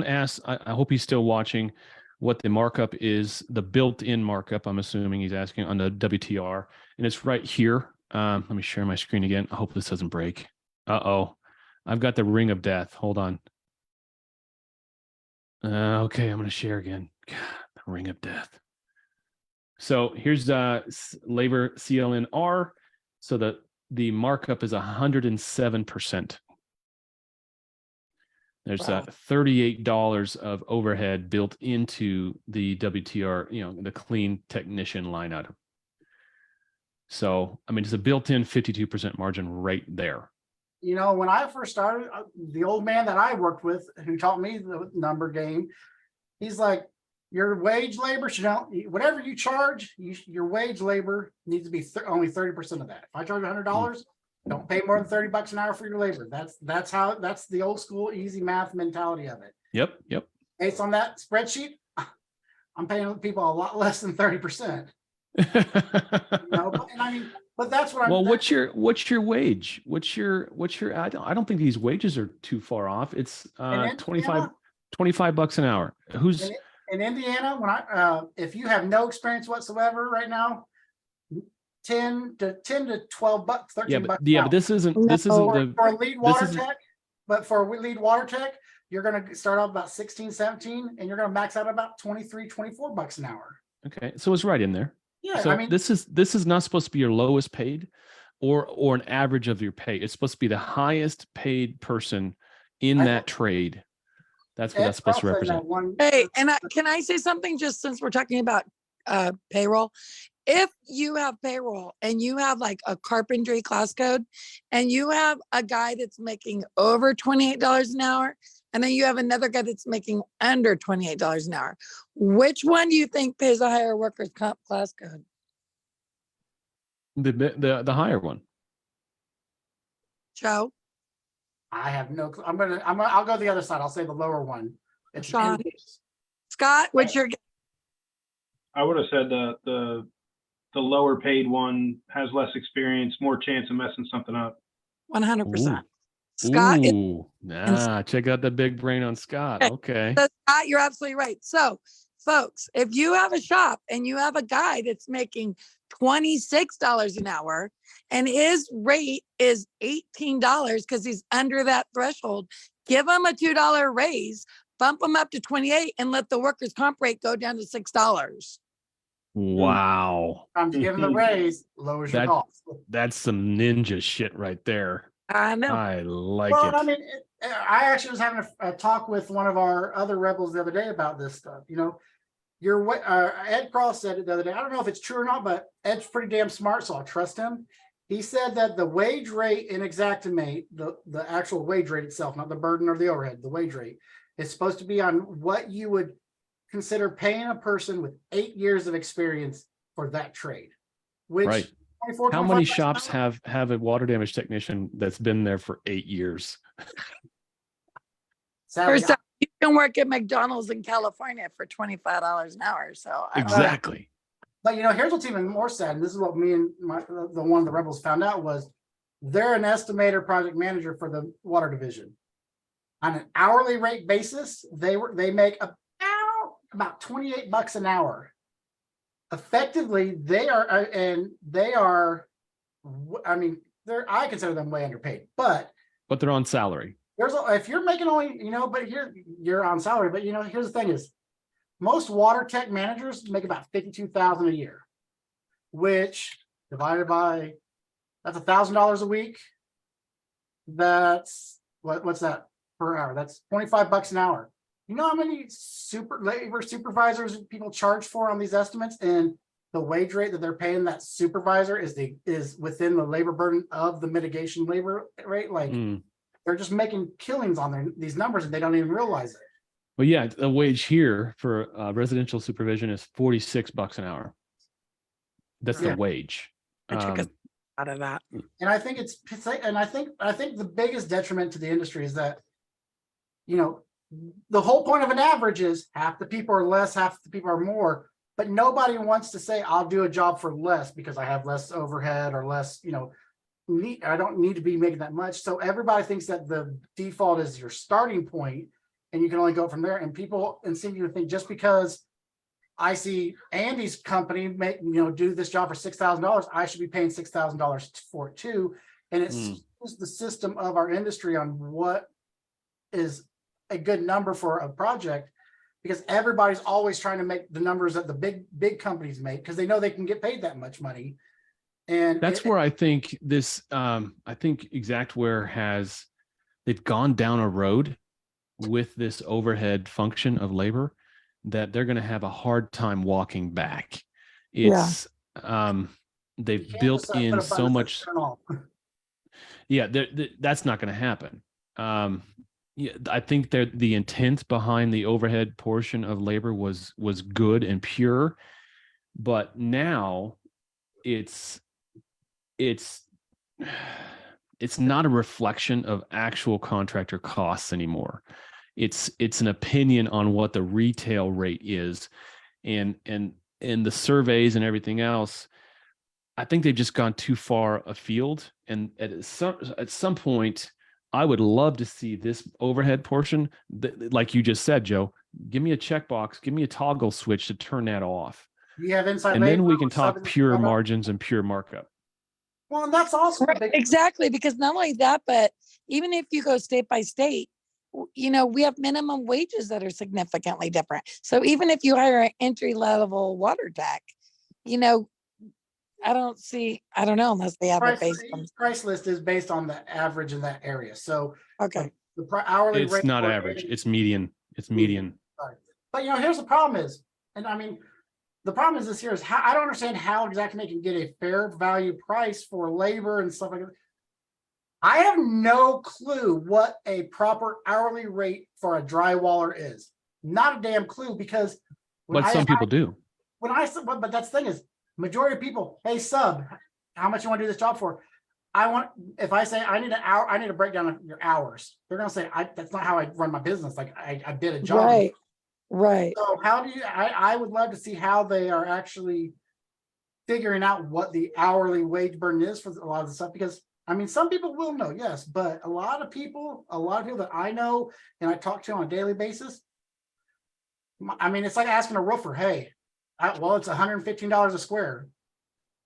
asked, I hope he's still watching, what the markup is, the built-in markup. I'm assuming he's asking on the WTR, and it's right here. Let me share my screen again. I hope this doesn't break. Uh-oh. I've got the ring of death. Hold on. Okay, I'm going to share again. God, the ring of death. So here's labor CLNR. So the markup is 107%. There's Wow. $38 of overhead built into the WTR, the clean technician line item. So, I mean, it's a built-in 52% margin right there. When I first started, the old man that I worked with who taught me the number game, he's like, your wage labor whatever you charge, your wage labor needs to be only 30% of that. If I charge $100, don't pay more than $30 an hour for your labor. That's the old school easy math mentality of it. Yep. Based on that spreadsheet, I'm paying people a lot less than 30%. But that's what I'm. Well, what's your wage? What's your I don't think these wages are too far off. It's $25 an hour. Who's in Indiana? If you have no experience whatsoever right now, 10 to $12, $13. But this isn't for a lead water isn't- tech. But for a lead water tech, you're going to start off about 16, 17, and you're going to max out about $23, $24 an hour. Okay, so it's right in there. Yeah, So this is not supposed to be your lowest paid or an average of your pay. It's supposed to be the highest paid person in that trade. That's what that's supposed to represent. Hey, and can I say something just since we're talking about payroll? If you have payroll and you have like a carpentry class code and you have a guy that's making over $28 an hour, and then you have another guy that's making under $28 an hour, which one do you think pays a higher workers' comp class code? The higher one. Joe? I have no clue. I'll go the other side. I'll say the lower one. It's Sean? Scott, what's your I would have said the lower paid one has less experience, more chance of messing something up. 100%? Scott, check out the big brain on Scott. Okay. Scott, you're absolutely right. So, folks, if you have a shop and you have a guy that's making $26 an hour and his rate is $18 because he's under that threshold, give him a $2 raise, bump him up to 28, and let the workers' comp rate go down to $6. Wow. I'm giving the raise, lowers your cost. That's some ninja shit right there. I know. I like Well, it. I mean, I actually was having a talk with one of our other rebels the other day about this stuff. Ed Cross said it the other day. I don't know if it's true or not, but Ed's pretty damn smart, so I'll trust him. He said that the wage rate in Xactimate, the actual wage rate itself, not the burden or the overhead, the wage rate, is supposed to be on what you would consider paying a person with 8 years of experience for that trade. Which Right. How many shops have a water damage technician that's been there for 8 years? Sadly, First off, you can work at McDonald's in California for $25 an hour. So I don't know. Exactly. But here's what's even more sad, and this is what me and the one of the rebels found out was they're an estimator project manager for the water division. On an hourly rate basis, they make about $28 an hour. Effectively, they are I consider them way underpaid, but they're on salary. if you're making only, but you're on salary, but here's the thing is most water tech managers make about $52,000 a year, which divided by, that's $1,000 a week. That's what's that per hour? That's $25 an hour. You know how many labor supervisors people charge for on these estimates, and the wage rate that they're paying that supervisor is within the labor burden of the mitigation labor rate. Like they're just making killings on these numbers and they don't even realize it. Well, yeah, the wage here for residential supervision is $46 an hour. That's the wage. I took us out of that. And I think I think the biggest detriment to the industry is that, the whole point of an average is half the people are less, half the people are more, but nobody wants to say I'll do a job for less because I have less overhead or less, I don't need to be making that much. So everybody thinks that the default is your starting point and you can only go from there. And people seem to think just because I see Andy's company do this job for $6,000, I should be paying $6,000 for it too. And it's the system of our industry on what is a good number for a project, because everybody's always trying to make the numbers that the big companies make because they know they can get paid that much money. And that's where I think this, I think Xactware they've gone down a road with this overhead function of labor that they're going to have a hard time walking back. It's, they've built in so much. Yeah, that's not going to happen. Yeah, I think that the intent behind the overhead portion of labor was good and pure, but now it's not a reflection of actual contractor costs anymore. It's an opinion on what the retail rate is, and the surveys and everything else. I think they've just gone too far afield, and at some point, I would love to see this overhead portion, like you just said, Joe. Give me a checkbox, give me a toggle switch to turn that off. You have inside, and then we can talk pure margins and pure markup. Well, and that's also exactly, because not only that, but even if you go state by state, we have minimum wages that are significantly different. So even if you hire an entry level water tech, I don't know unless they have a base. Price list is based on the average in that area. So okay, the hourly rate. It's not average. It's median. It's median. But here's the problem is, and I mean, the problem is this here is how I don't understand how Xactimate can get a fair value price for labor and stuff like that. I have no clue what a proper hourly rate for a drywaller is. Not a damn clue, because but some people do. But that's the thing is, majority of people, hey sub, how much you want to do this job for? If I say I need an hour, I need a breakdown of your hours. They're gonna say that's not how I run my business. Like I did a job. Right. So how do you? I would love to see how they are actually figuring out what the hourly wage burden is for a lot of the stuff, because I mean, some people will know, yes, but a lot of people that I know and I talk to on a daily basis, I mean, it's like asking a roofer, hey, well, it's $115 a square.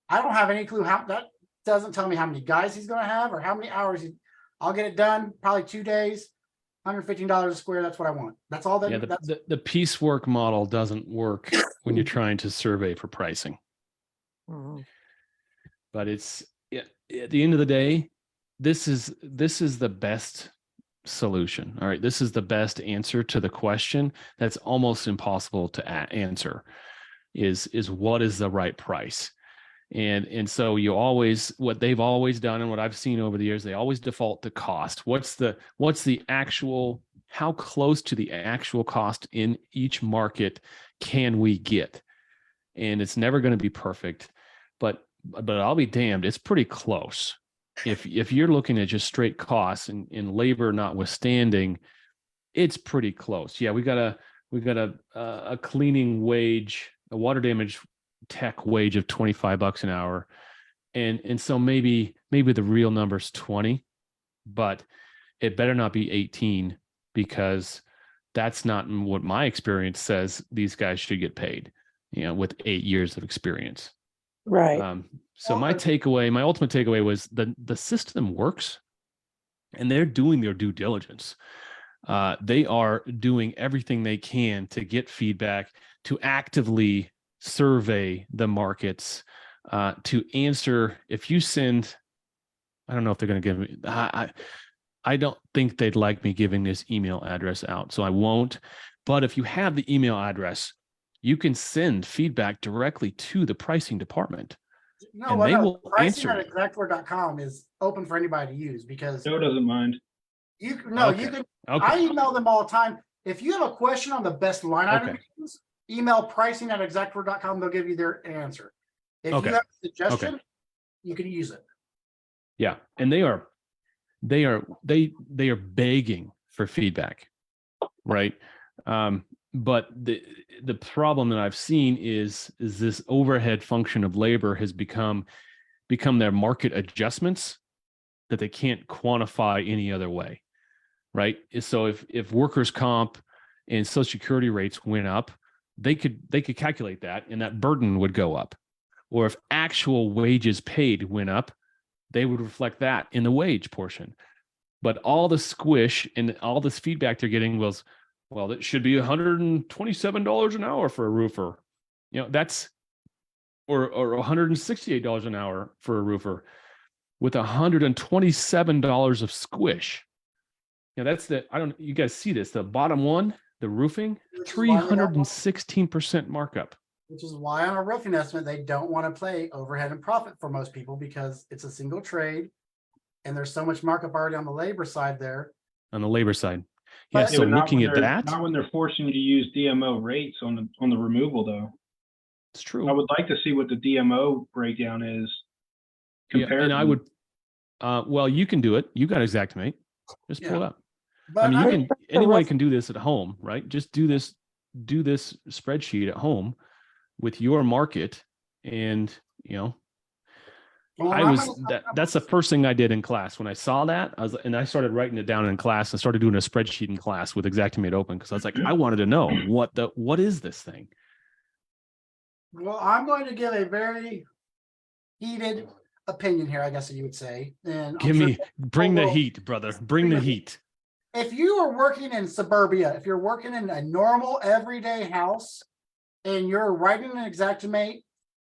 I don't have any clue how. That doesn't tell me how many guys he's going to have or how many hours. I'll get it done probably 2 days, $115 a square. That's what I want. That's all that. Yeah, the piecework model doesn't work when you're trying to survey for pricing. But it's at the end of the day, this is the best solution. All right, this is the best answer to the question that's almost impossible to answer. Is what is the right price? And so what they've always done and what I've seen over the years, they always default to cost. What's the actual, how close to the actual cost in each market can we get? And it's never going to be perfect, but I'll be damned, it's pretty close. If you're looking at just straight costs and labor notwithstanding, it's pretty close. Yeah, we got a cleaning wage, a water damage tech wage of $25 an hour. And so maybe the real number's 20, but it better not be 18, because that's not what my experience says these guys should get paid, with 8 years of experience. Right. So my ultimate takeaway was the system works, and they're doing their due diligence. They are doing everything they can to get feedback, to actively survey the markets, to answer. If you send, I don't know if they're going to give me, I don't think they'd like me giving this email address out, so I won't. But if you have the email address, you can send feedback directly to the pricing department. No, And they no, will pricing answer at you. Xactimate.com is open for anybody to use, because Joe doesn't mind. you can Okay. I email them all the time. If you have a question on the best line item Okay. to use, email pricing at Xactimate.com. They'll give you their answer. If Okay. you have a suggestion, you can use it. Yeah, and they are begging for feedback, right? But the problem that I've seen is this overhead function of labor has become their market adjustments that they can't quantify any other way, right? So if workers' comp and Social Security rates went up, they could calculate that, and that burden would go up. Or if actual wages paid went up, they would reflect that in the wage portion. But all the squish and all this feedback they're getting was, well, it should be $127 an hour for a roofer. That's or $168 an hour for a roofer, with $127 of squish. That's you guys see this, the bottom one, the roofing, Which is why they don't want- 316% markup. Which is why on a roofing estimate, they don't want to play overhead and profit for most people, because it's a single trade and there's so much markup already on the labor side there. On the labor side. Yeah, But- so but not looking when at they're- that, Not when they're forcing you to use DMO rates on the removal, though. it's true. I would like to see what the DMO breakdown is Yeah, compared. and I would, well, you can do it. You got Xactimate. Just pull it Yeah. up. But Anyone can do this at home, right? Just do this spreadsheet at home with your market. And, that's the first thing I did in class. When I saw that, I started writing it down in class and started doing a spreadsheet in class with Xactimate open, because I was like, I wanted to know what is this thing? Well, I'm going to give a very heated opinion here, I guess you would say. And Bring the well, heat, brother. Bring the heat. if you are working in suburbia, if you're working in a normal everyday house and you're writing an Xactimate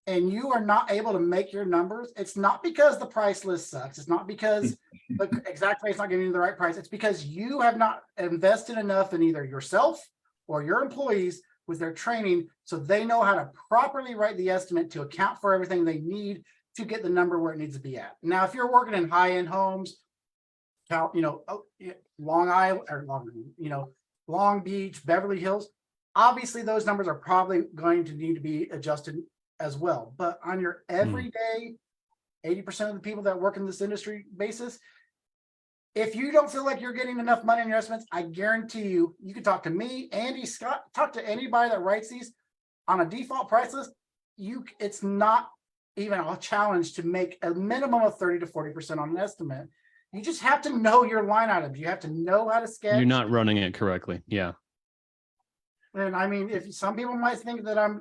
and you are not able to make your numbers, it's not because the price list sucks. It's not because the Xactimate's not giving you the right price. It's because you have not invested enough in either yourself or your employees with their training, so they know how to properly write the estimate to account for everything they need to get the number where it needs to be at. Now, if you're working in high-end homes, Long Island or Long Beach, Beverly Hills, obviously those numbers are probably going to need to be adjusted as well. But on your everyday 80% of the people that work in this industry basis, if you don't feel like you're getting enough money in your estimates, I guarantee you can talk to me, Andy, Scott, talk to anybody that writes these on a default price list. It's not even a challenge to make a minimum of 30 to 40% on an estimate. You just have to know your line items. You have to know how to sketch. You're not running it correctly. Yeah. And I mean, if some people might think that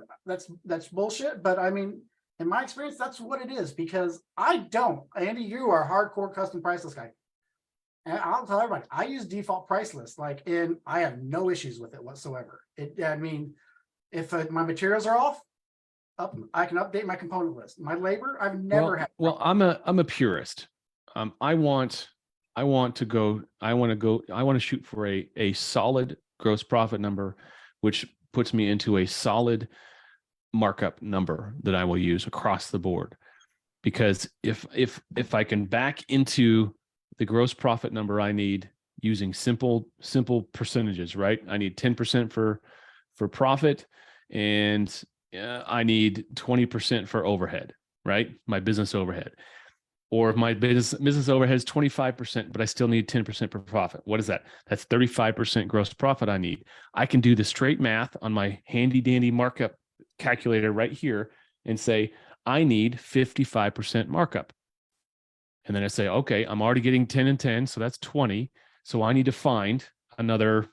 that's bullshit, but I mean, in my experience, that's what it is, because I don't. Andy, you are a hardcore custom price list guy. And I'll tell everybody, I use default price lists, and I have no issues with it whatsoever. If my materials are off, I can update my component list. My labor, I've never had. Well, I'm a purist. I want to shoot for a solid gross profit number, which puts me into a solid markup number that I will use across the board. Because if I can back into the gross profit number I need using simple percentages, right? I need 10% for profit, and I need 20% for overhead, right? My business overhead. Or if my business overhead is 25%, but I still need 10% per profit. What is that? That's 35% gross profit I need. I can do the straight math on my handy dandy markup calculator right here and say, I need 55% markup. And then I say, okay, I'm already getting 10 and 10, so that's 20. So I need to find another,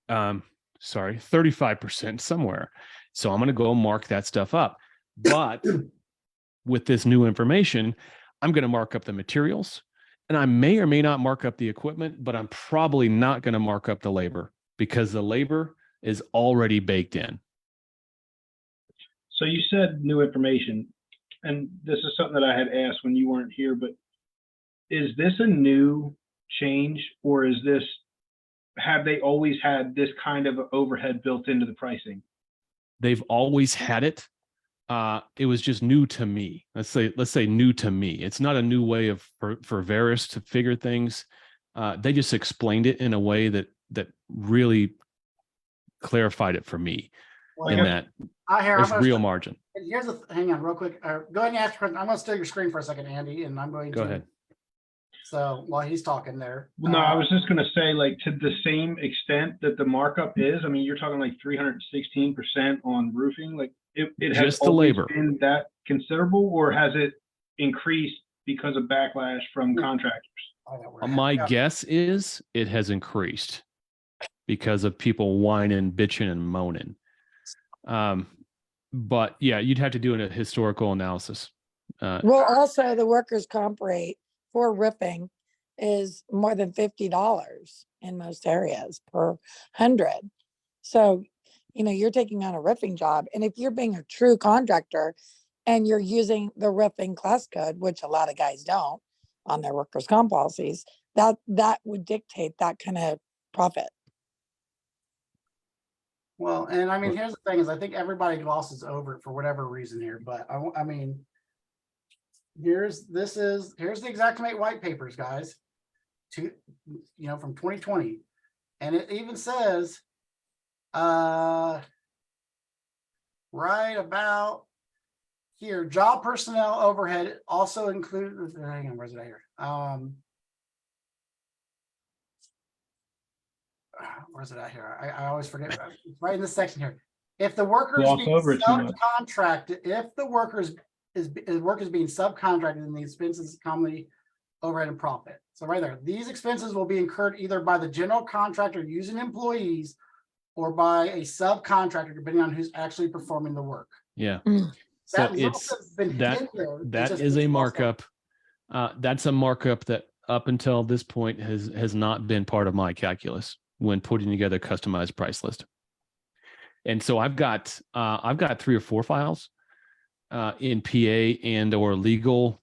35% somewhere. So I'm going to go mark that stuff up. But with this new information, I'm going to mark up the materials, and I may or may not mark up the equipment, but I'm probably not going to mark up the labor because the labor is already baked in. So you said new information, and this is something that I had asked when you weren't here, but is this a new change, or have they always had this kind of overhead built into the pricing? They've always had it. It was just new to me. Let's say new to me. It's not a new way for Verisk to figure things. They just explained it in a way that really clarified it for me. Well, In that there's real margin. Here's hang on real quick. Go ahead and ask your question. I'm going to steal your screen for a second, Andy, and I'm going to. Go ahead. So while he's talking there. Well, no, I was just going to say, like, to the same extent that the markup is, I mean, you're talking like 316% on roofing. Like it has Just the always labor. been that considerable, or has it increased because of backlash from contractors? My guess is it has increased because of people whining, bitching, and moaning. But yeah, you'd have to do a historical analysis. Well, also the workers' comp rate for roofing is more than $50 in most areas per 100. So, you're taking on a roofing job. And if you're being a true contractor and you're using the roofing class code, which a lot of guys don't on their workers' comp policies, that would dictate that kind of profit. Well, and I mean, here's the thing is I think everybody glosses over it for whatever reason here, but I mean, here's the Xactimate white papers, guys, from 2020. And it even says, right about here, job personnel overhead also include, hang on, where's it at here? Where's it at here? I always forget. It's right in this section here. If the worker is being subcontracted, if the work is being subcontracted, then the expenses commonly overhead and profit. So right there, these expenses will be incurred either by the general contractor using employees or by a subcontractor, depending on who's actually performing the work. Yeah. So that is a markup. That's a markup that up until this point has not been part of my calculus when putting together a customized price list. And so I've got 3 or 4 files in PA and or legal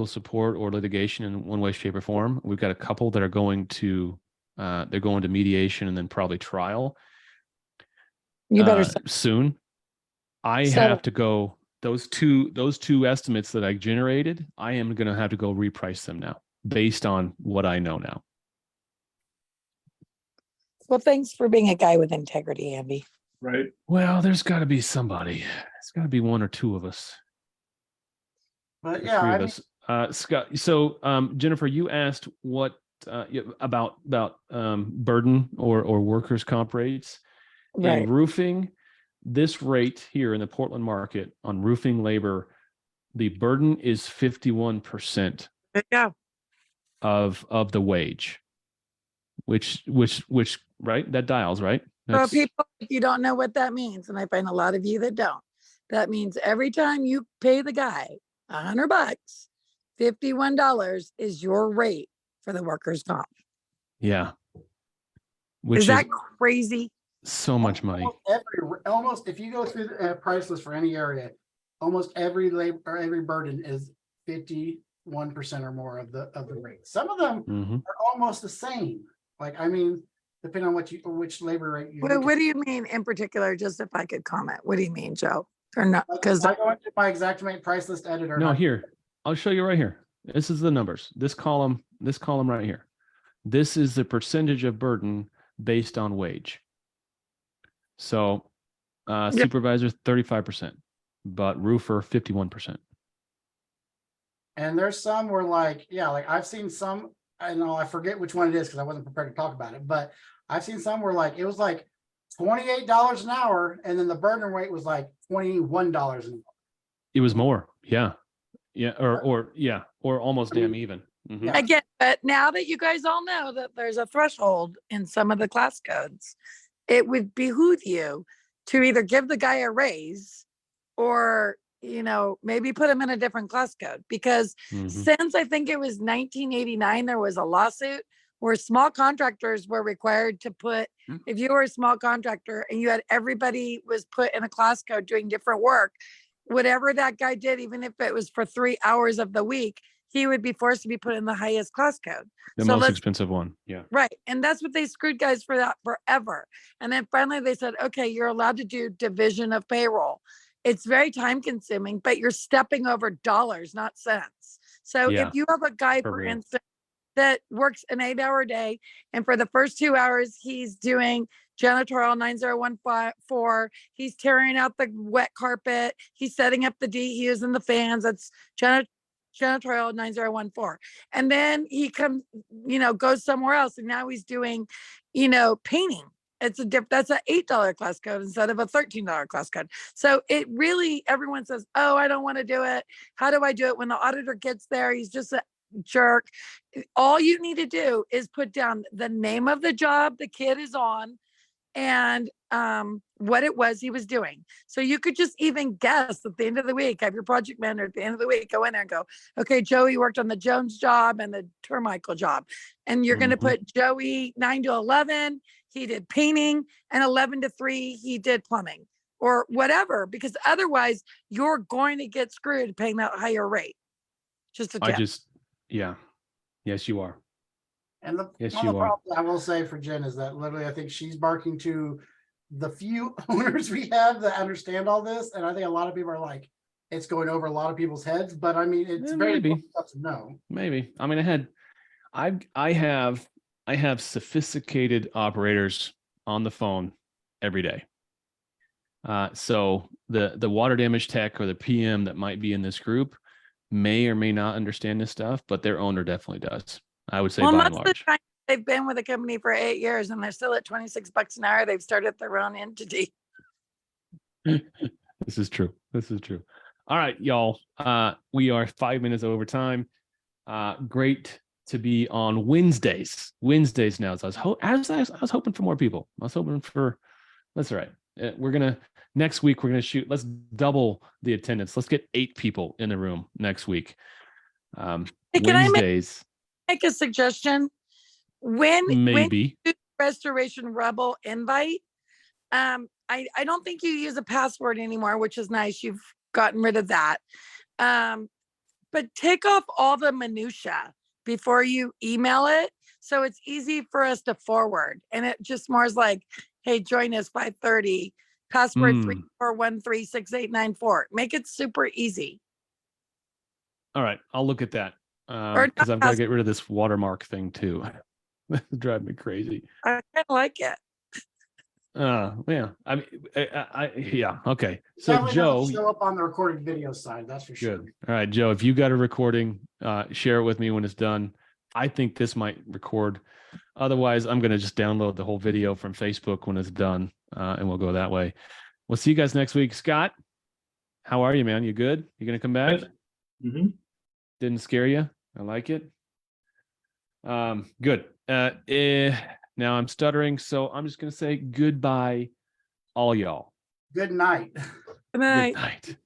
support or litigation in one way, shape, or form. We've got a couple that are going to mediation and then probably trial. You better soon. I have to go, those two estimates that I generated, I am going to have to go reprice them now based on what I know now. Well, thanks for being a guy with integrity, Andy. Right. Well, there's got to be somebody. It's got to be 1 or 2 of us. But The yeah, 3 I of mean, us. Scott. So Jennifer, you asked what about burden or workers' comp rates. Right. In roofing. This rate here in the Portland market on roofing labor, the burden is 51% Yeah. of the wage, which right, that dials, right? So people, if you don't know what that means, and I find a lot of you that don't, that means every time you pay the guy $100, $51 is your rate for the workers' comp. Yeah. Which is that crazy? So much money. Almost if you go through the price list for any area, almost every labor or every burden is 51% or more of the rate. Some of them are almost the same. Like, I mean, depending on which labor rate you. What do you mean in particular? Just if I could comment, what do you mean, Joe? Or not? Because I go into my Xactimate price list editor. No, here, I'll show you right here. This is the numbers. This column right here. This is the percentage of burden based on wage. So supervisor 35%, but roofer 51%. And there's some where like, yeah, like I've seen some, I know I forget which one it is because I wasn't prepared to talk about it, but I've seen some where like it was like $28 an hour, and then the burden rate was like $21 an hour. It was more. Yeah. Yeah. Or almost I mean, damn even. Mhm. yeah. Again, but now that you guys all know that there's a threshold in some of the class codes, it would behoove you to either give the guy a raise or, maybe put him in a different class code. Because Mhm. since I think it was 1989, there was a lawsuit where small contractors were required to put, if you were a small contractor and you had everybody was put in a class code doing different work, whatever that guy did, even if it was for 3 hours of the week, he would be forced to be put in the highest class code. The So most let's expensive one. Yeah. Right. And that's what they screwed guys for that forever. And then finally they said, okay, you're allowed to do division of payroll. It's very time consuming, but you're stepping over dollars, not cents. So Yeah. if you have a guy, For for real. instance, that works an 8-hour day, and for the first 2 hours, he's doing janitorial 9014, he's tearing out the wet carpet, he's setting up the he's in the fans, that's janitorial 9014. And then he comes, goes somewhere else, and now he's doing, painting. It's that's an $8 class code instead of a $13 class code. So it really, everyone says, oh, I don't want to do it. How do I do it? When the auditor gets there, he's just a jerk. All you need to do is put down the name of the job the kid is on and what it was he was doing. So you could just even guess at the end of the week, have your project manager at the end of the week go in there and go, okay, Joey worked on the Jones job and the Termichael job. And you're going to Mhm. put Joey 9 to 11, he did painting, and 11 to 3, he did plumbing or whatever, because otherwise you're going to get screwed paying that higher rate. Just a tip. Yeah. Yes, you are. And Yes, one of you the are. problems I will say for Jen is that literally I think she's barking to the few owners we have that understand all this. And I think a lot of people are like, it's going over a lot of people's heads, but I mean, it's very Maybe. tough to know. Maybe. I mean, I have sophisticated operators on the phone every day. So the water damage tech or the PM that might be in this group may or may not understand this stuff, but their owner definitely does. I would say Well, by most and of the large. time they've been with a company for 8 years and they're still at $26 an hour. They've started their own entity. This is true. This is true. All right, y'all. We are 5 minutes over time. Great to be on Wednesdays. Wednesdays now. So I was hoping for more people. I was hoping for. That's all right. Next week we're gonna shoot. Let's double the attendance. Let's get 8 people in the room next week. Hey, can I Wednesdays, make a suggestion? When maybe. you do Restoration Rebel invite, I don't think you use a password anymore, which is nice. You've gotten rid of that. But take off all the minutia before you email it, so it's easy for us to forward. And it just more is like, hey, join us 5:30, password 34136894. Make it super easy. All right, I'll look at that. Or Because not I've got to get rid of this watermark thing too. That's driving me crazy. I kind of like it. Yeah. I mean, yeah. Okay. So Definitely Joe, doesn't show up on the recorded video side, that's for sure. good. All right, Joe, if you got a recording, share it with me when it's done. I think this might record. Otherwise, I'm going to just download the whole video from Facebook when it's done, and we'll go that way. We'll see you guys next week. Scott, how are you, man? You good? You going to come back? Mm-hmm. Didn't scare you? I like it. Good. Now I'm stuttering, so I'm just going to say goodbye, all y'all. Good night. Good night. Good night.